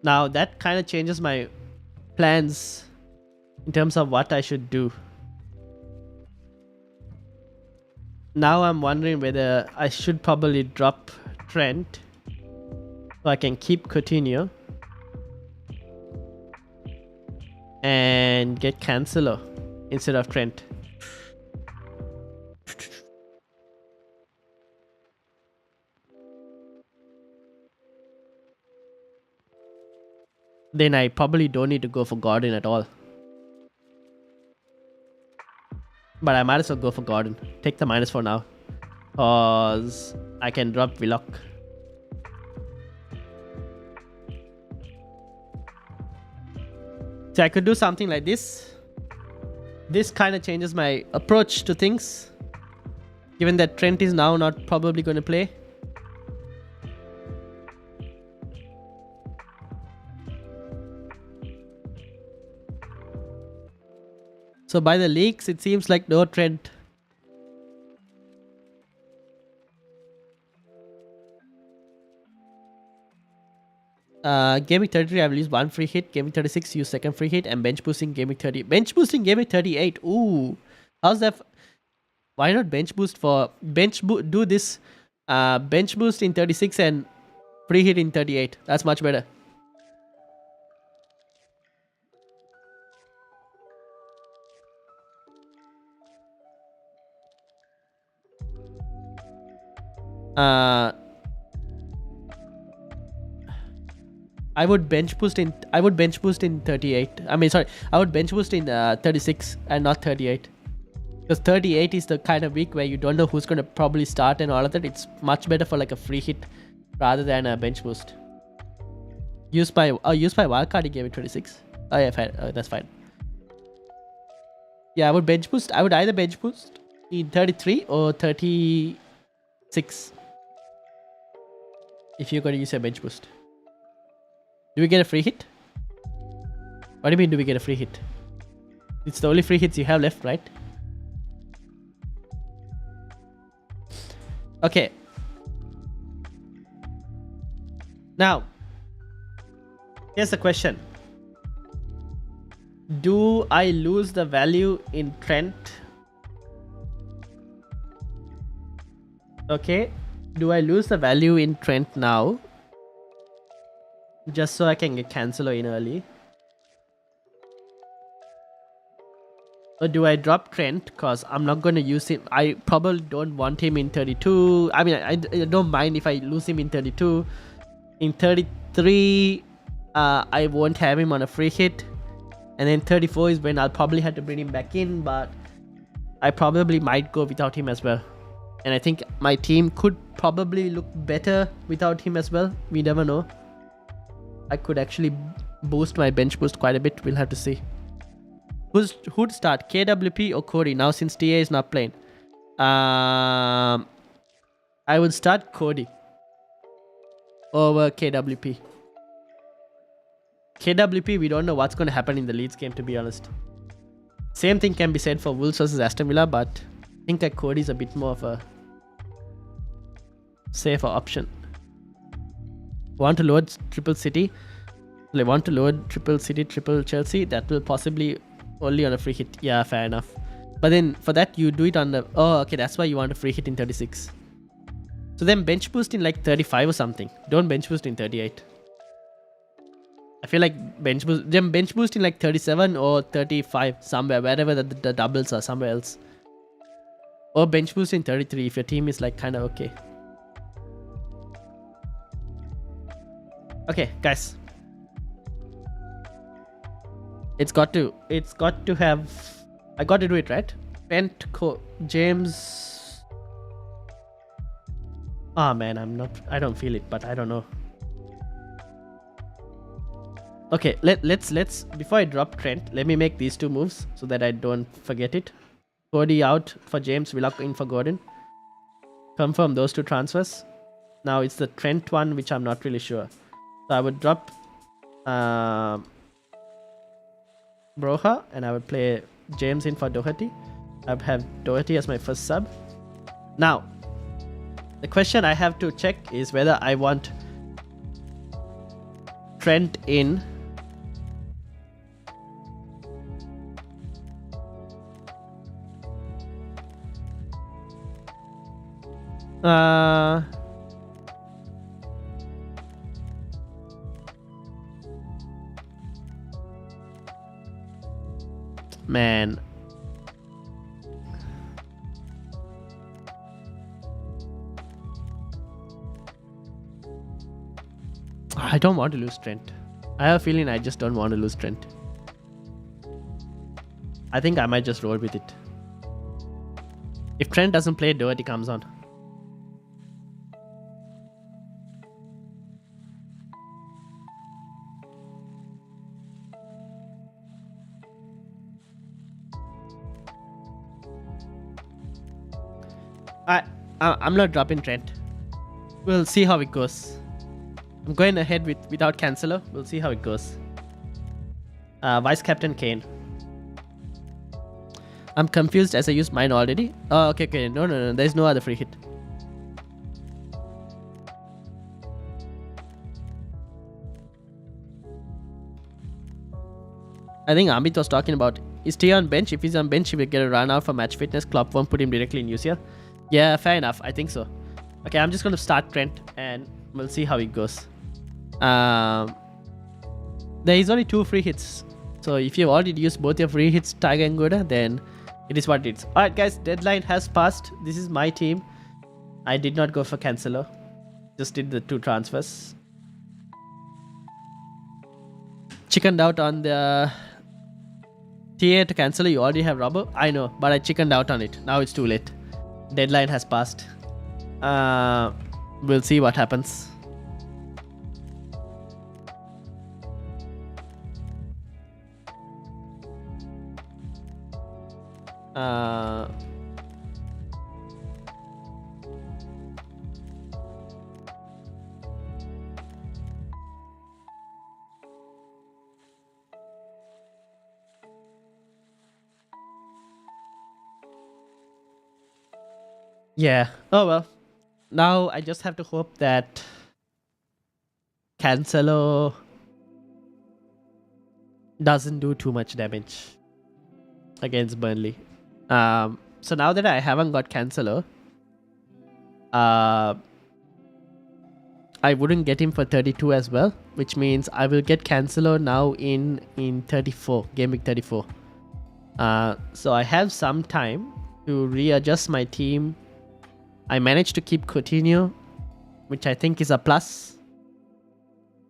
Now that kind of changes my plans in terms of what I should do. Now I'm wondering whether I should probably drop Trent so I can keep Coutinho and get Cancelo instead of Trent. then I probably don't need to go for Gordon at all. But I might as well go for Gordon. Take the -4 now. Cause I can drop Willock. So I could do something like this. This kind of changes my approach to things. Given that Trent is now not probably going to play. So by the leaks, it seems like no Trent. Game week 33, I've used 1 free hit. Game week 36, use 2nd free hit. And bench boosting game week 30. Bench boosting game week 38. Ooh. How's that? Why not bench boost for... do this bench boost in 36 and free hit in 38. That's much better. I would bench boost in 38. I mean, sorry, I would bench boost in 36 and not 38. Because 38 is the kind of week where you don't know who's going to probably start and all of that. It's much better for like a free hit rather than a bench boost. Used by wildcard, he gave it 26. Oh yeah, fine. Oh, that's fine. Yeah, I would bench boost. I would either bench boost in 33 or 36. If you're going to use a bench boost. Do we get a free hit? What do you mean, do we get a free hit? It's the only free hits you have left, right? Okay. Now, here's the question. Do I lose the value in Trent? Okay. Do I lose the value in Trent now? Just so I can get Cancelo in early. Or do I drop Trent because I'm not going to use him? I probably don't want him in 32. I mean, I don't mind if I lose him in 32. In 33, I won't have him on a free hit. And then 34 is when I'll probably have to bring him back in. But I probably might go without him as well. And I think my team could probably look better without him as well. We never know. I could actually boost my bench boost quite a bit. We'll have to see. Who'd start? KWP or Cody? Now since TA is not playing. I would start Cody over KWP. KWP, we don't know what's going to happen in the Leeds game, to be honest. Same thing can be said for Wolves versus Aston Villa, but I think that Cody's a bit more of a safer option. Want to load triple City? I want to load triple City, triple Chelsea. That will possibly only on a free hit. Yeah, fair enough. But then for that you do it on the... Oh, okay, that's why you want a free hit in 36. So then bench boost in like 35 or something. Don't bench boost in 38. I feel like bench boost in like 37 or 35 somewhere, wherever the doubles are, somewhere else. Or bench boost in 33 if your team is like kind of okay. Okay, guys. It's got to have... I got to do it, right? James... Oh man, I don't feel it, but I don't know. Okay, let's before I drop Trent, let me make these two moves so that I don't forget it. Cody out for James, Willock in for Gordon. Confirm those two transfers. Now it's the Trent one, which I'm not really sure. So I would drop Broha and I would play James in for Doherty. I would have Doherty as my first sub. Now, the question I have to check is whether I want Trent in man. I don't want to lose Trent. I have a feeling I just don't want to lose Trent. I think I might just roll with it. If Trent doesn't play, Doherty comes on. I'm not dropping Trent. We'll see how it goes. I'm going ahead without Cancelo. We'll see how it goes. Vice Captain Kane. I'm confused as I used mine already. Oh, okay. No. There's no other free hit. I think Amit was talking about, is T on bench? If he's on bench, he will get a run out for match fitness. Klopp won't put him directly in UCL. Yeah, fair enough. I think so. Okay, I'm just going to start Trent and we'll see how it goes. There is only 2 free hits. So if you've already used both your free hits, Tiger and Goda, then it is what it is. Alright guys, deadline has passed. This is my team. I did not go for Cancelo. Just did the 2 transfers. Chickened out on the TA to Cancelo. You already have Robbo. I know, but I chickened out on it. Now it's too late. Deadline has passed. We'll see what happens. Yeah. Oh well. Now I just have to hope that Cancelo doesn't do too much damage against Burnley. So now that I haven't got Cancelo, I wouldn't get him for 32 as well, which means I will get Cancelo now in 34, game week 34. So I have some time to readjust my team. I managed to keep Coutinho, which I think is a plus.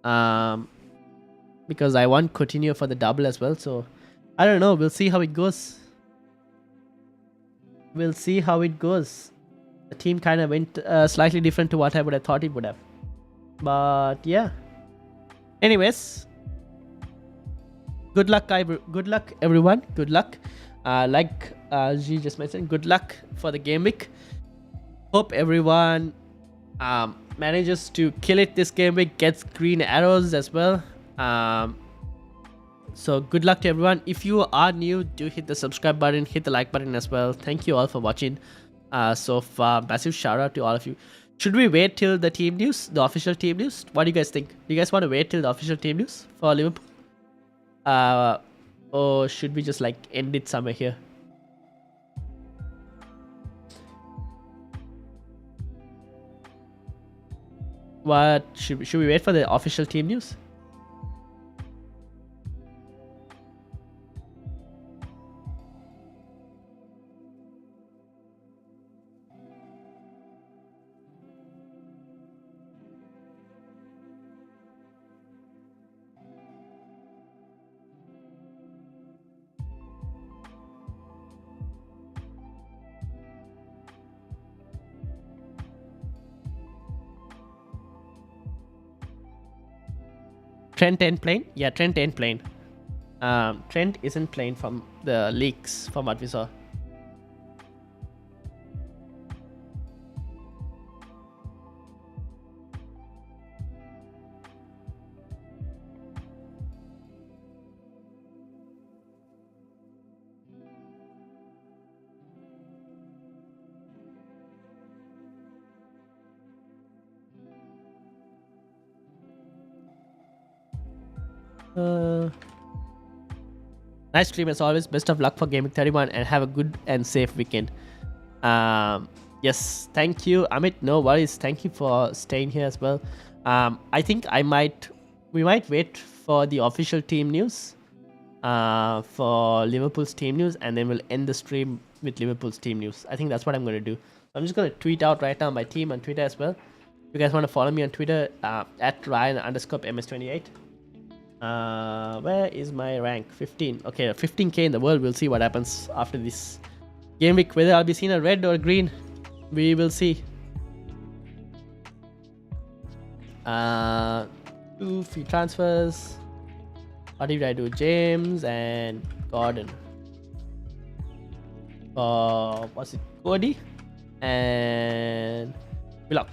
Because I want Coutinho for the double as well. So I don't know. We'll see how it goes. We'll see how it goes. The team kind of went slightly different to what I would have thought it would have. But yeah. Anyways. Good luck, everyone. Good luck. Like G just mentioned, good luck for the game week. Hope everyone manages to kill it this game week, gets green arrows as well. So good luck to everyone. If you are new, do hit the subscribe button, hit the like button as well. Thank you all for watching so far. Massive shout out to all of you. Should we wait till the team news, the official team news? What do you guys think? Do you guys want to wait till the official team news for Liverpool? Or should we just like end it somewhere here? What should we wait for the official team news? Trent ain't playing? Yeah, Trent ain't playing. Trent isn't playing from the leaks, from what we saw. Nice stream as always. Best of luck for Gaming 31 and have a good and safe weekend. Yes, thank you, Amit. No worries. Thank you for staying here as well. I think we might wait for the official team news, for Liverpool's team news, and then we'll end the stream with Liverpool's team news. I think that's what I'm going to do. I'm just going to tweet out right now my team on Twitter as well. If you guys want to follow me on Twitter, at Ryan_MS28. Where is my rank? 15. Okay, 15k in the world. We'll see what happens after this game week. Whether I'll be seen a red or green, we will see. 2 free transfers. What did I do? James and Gordon. What's it? Cody and Willock.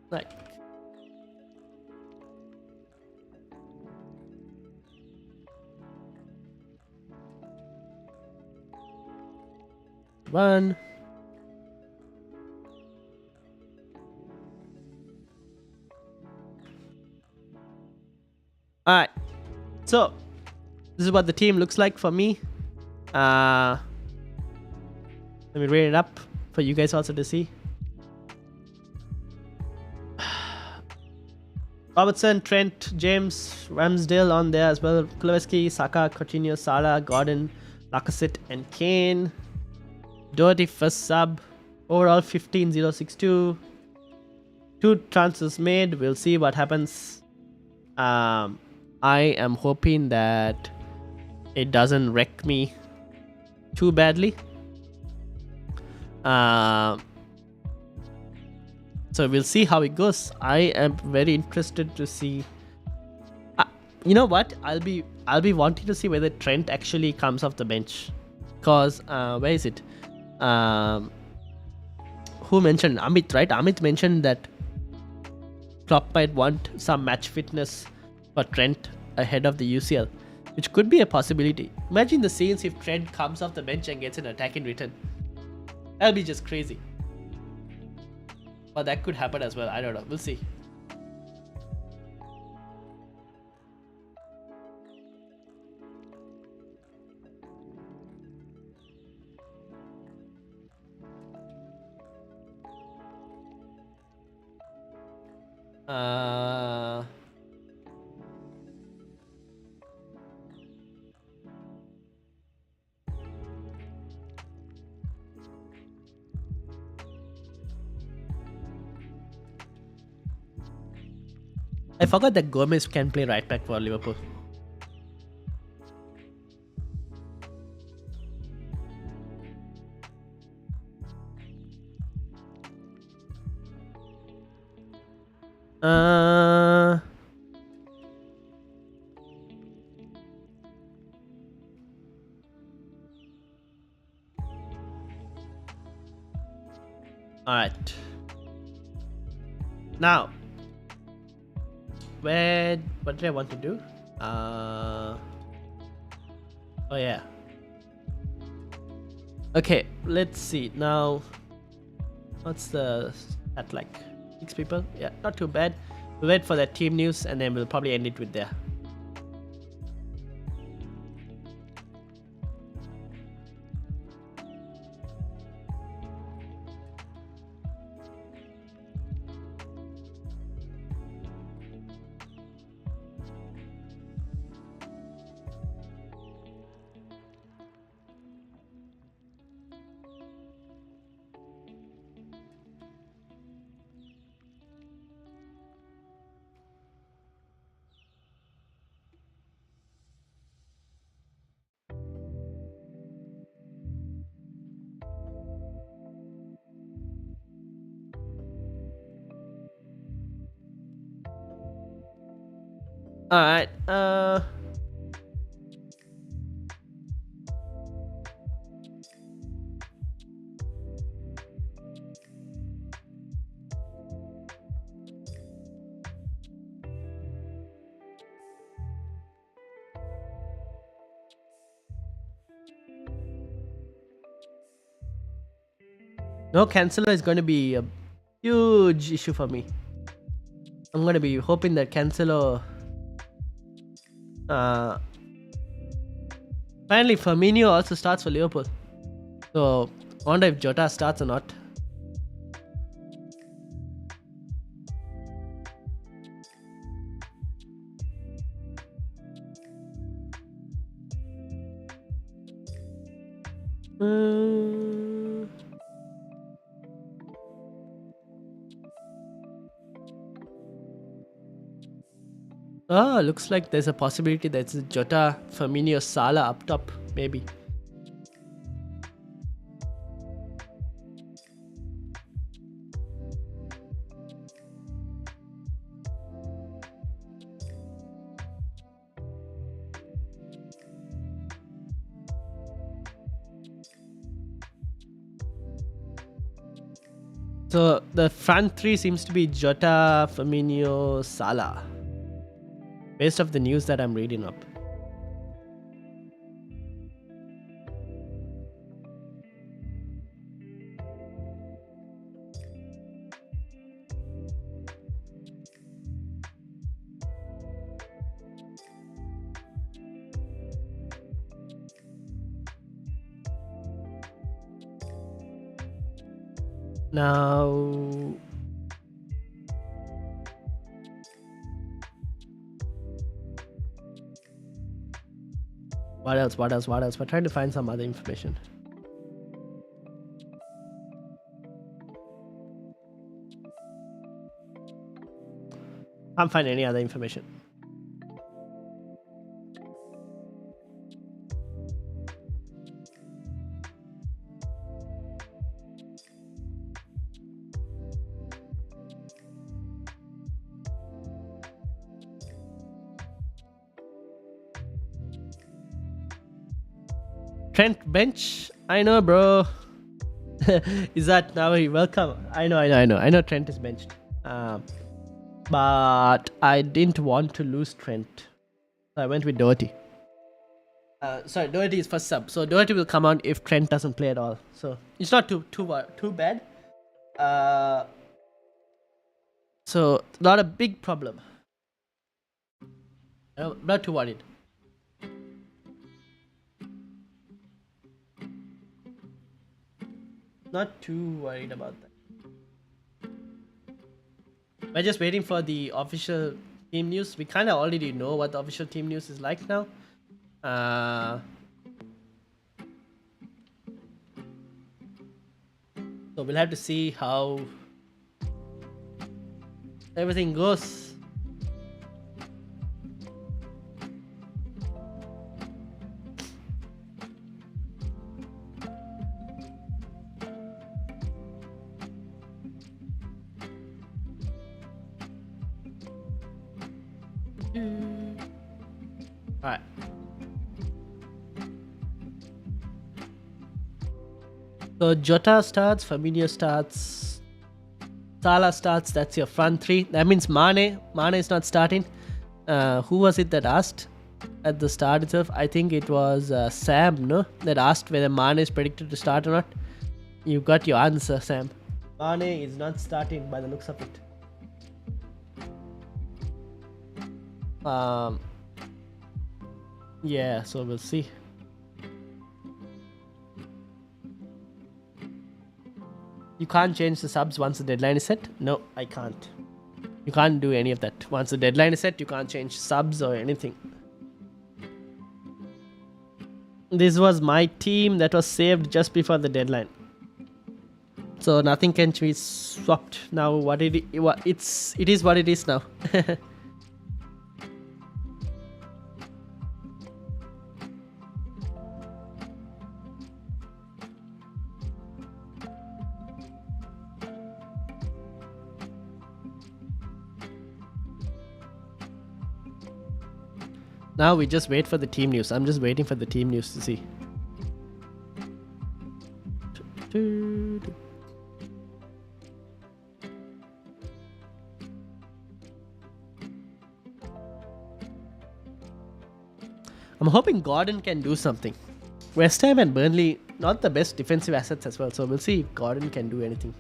Right. One. Alright. So this is what the team looks like for me. Let me rate it up for you guys also to see. Robertson, Trent, James, Ramsdale on there as well. Kuleveski, Saka, Coutinho, Salah, Gordon, Lacazette, and Kane. Doherty first sub. Overall 15,062. 2 transfers made. We'll see what happens. I am hoping that it doesn't wreck me too badly. So we'll see how it goes. I am very interested to see. You know what? I'll be wanting to see whether Trent actually comes off the bench. Cause where is it? Who mentioned Amit? Right? Amit mentioned that Klopp might want some match fitness for Trent ahead of the UCL, which could be a possibility. Imagine the scenes if Trent comes off the bench and gets an attack in return. That'll be just crazy. But that could happen as well. I don't know. We'll see. I forgot that Gomez can play right back for Liverpool. Alright. Now, what did I want to do? Oh yeah. Okay, let's see. Now, what's the stat like? 6 people? Yeah, not too bad. We'll wait for that team news and then we'll probably end it with there. Alright, no Cancelo is going to be a huge issue for me. I'm going to be hoping that Cancelo... Finally, Firmino also starts for Liverpool. So, I wonder if Jota starts or not. Uh, oh, looks like there's a possibility that's Jota, Firmino, Salah up top, maybe. So the front three seems to be Jota, Firmino, Salah, based off the news that I'm reading up. Now, what else? We're trying to find some other information. Can't find any other information. Trent bench? I know, bro. Is that now? Welcome. I know. Trent is benched. But I didn't want to lose Trent. So I went with Doherty. Sorry, Doherty is first sub. So Doherty will come on if Trent doesn't play at all. So it's not too bad. So not a big problem. I'm not too worried. Not too worried about that. We're just waiting for the official team news. We kind of already know what the official team news is like now. So we'll have to see how everything goes. Alright. So Jota starts, Firmino starts, Salah starts. That's your front three. That means Mane is not starting. Who was it that asked at the start itself? I think it was Sam, no? That asked whether Mane is predicted to start or not. You got your answer, Sam. Mane is not starting by the looks of it. Yeah, so we'll see. You can't change the subs once the deadline is set? No, I can't. You can't do any of that. Once the deadline is set, you can't change subs or anything. This was my team that was saved just before the deadline. So nothing can be swapped now. It is what it is now. Now we just wait for the team news. I'm just waiting for the team news to see. I'm hoping Gordon can do something. West Ham and Burnley, not the best defensive assets as well. So we'll see if Gordon can do anything.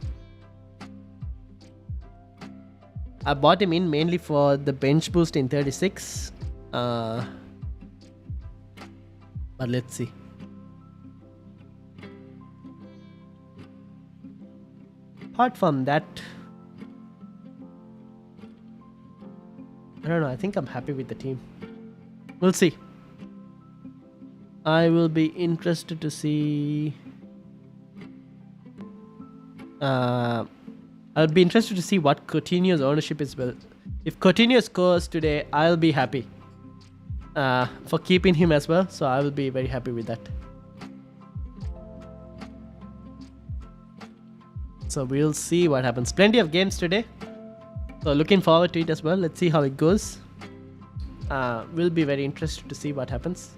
I bought him in mainly for the bench boost in 36. But let's see. Apart from that, I don't know. I think I'm happy with the team. We'll see. I will be interested to see I'll be interested to see what Coutinho's ownership is. Well, if Coutinho scores today, I'll be happy for keeping him as well. So I will be very happy with that. So we'll see what happens. Plenty of games today. So looking forward to it as well. Let's see how it goes. We'll be very interested to see what happens.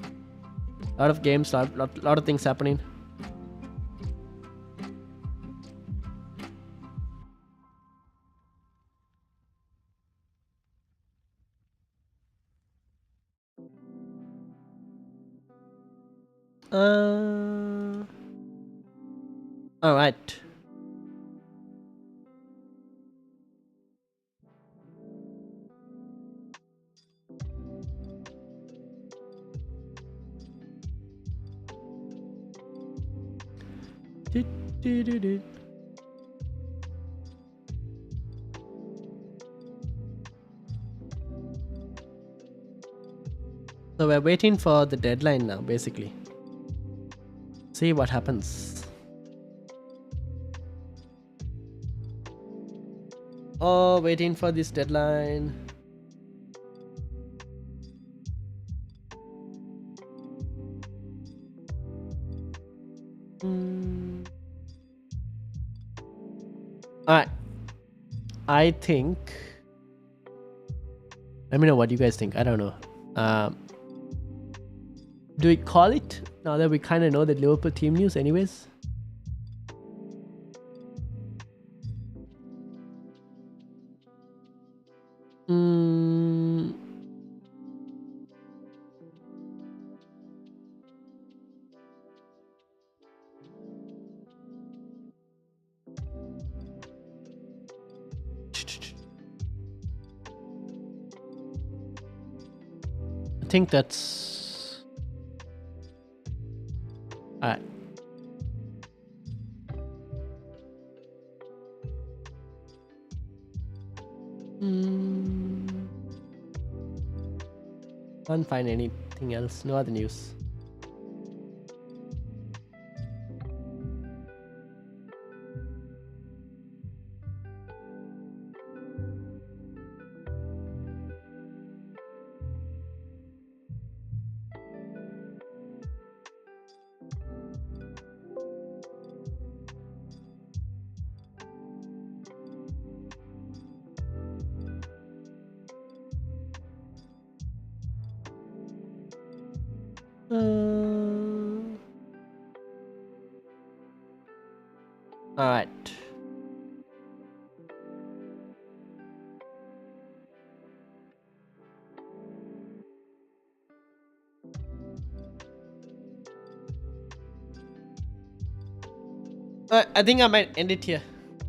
A lot of games, lot of things happening. All right. So we're waiting for the deadline now, basically. See what happens. Oh, waiting for this deadline. Alright. I think. Let me know what you guys think. I don't know. Do we call it now that we kind of know the Liverpool team news, anyways? I think that's alright. Can't find anything else. No other news. Alright. I think I might end it here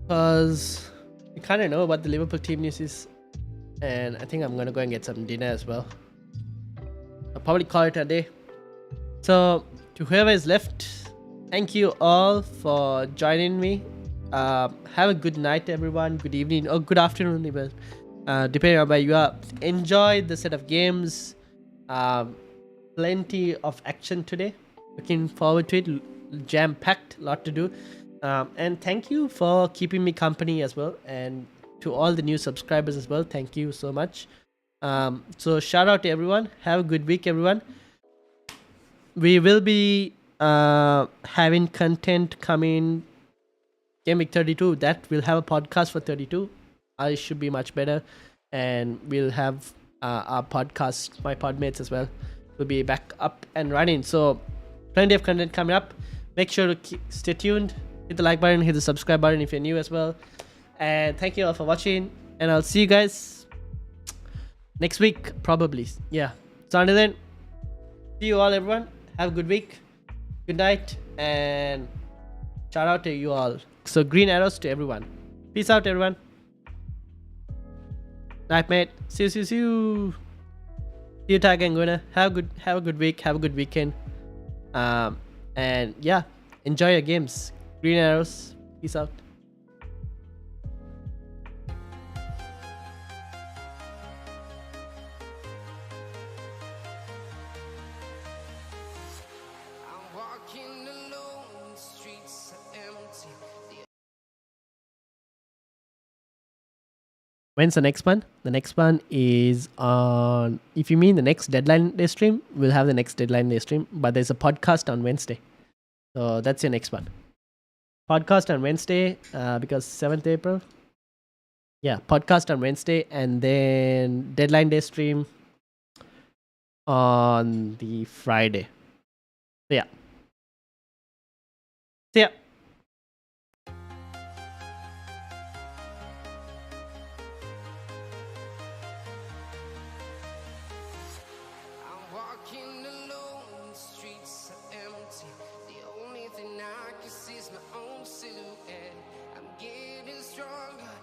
because we kind of know what the Liverpool team news is, and I think I'm gonna go and get some dinner as well. I'll probably call it a day. So to whoever is left, thank you all for joining me. Have a good night, everyone. Good evening or good afternoon, even depending on where you are. Enjoy the set of games. Plenty of action today. Looking forward to it. Jam-packed, lot to do. And thank you for keeping me company as well, and to all the new subscribers as well. Thank you so much. So shout out to everyone. Have a good week, everyone. We will be having content coming. Gameweek 32. That we'll have a podcast for 32. I should be much better, and we'll have our podcast, my podmates as well, will be back up and running. So plenty of content coming up. Make sure to stay tuned. Hit the like button, hit the subscribe button if you're new as well. And thank you all for watching. And I'll see you guys next week, probably. Yeah. So until then, see you all, everyone. Have a good week. Good night. And shout out to you all. So green arrows to everyone. Peace out, everyone. Night, mate. See you. See you, Tag and Guna. Have a good week. Have a good weekend. And yeah, enjoy your games. Green arrows. Peace out. When's the next one? The next one is on, if you mean the next deadline day stream, we'll have the next deadline day stream, but there's a podcast on Wednesday. So that's your next one. Podcast on Wednesday, because 7th April. Yeah, podcast on Wednesday, and then deadline day stream on the Friday. So yeah.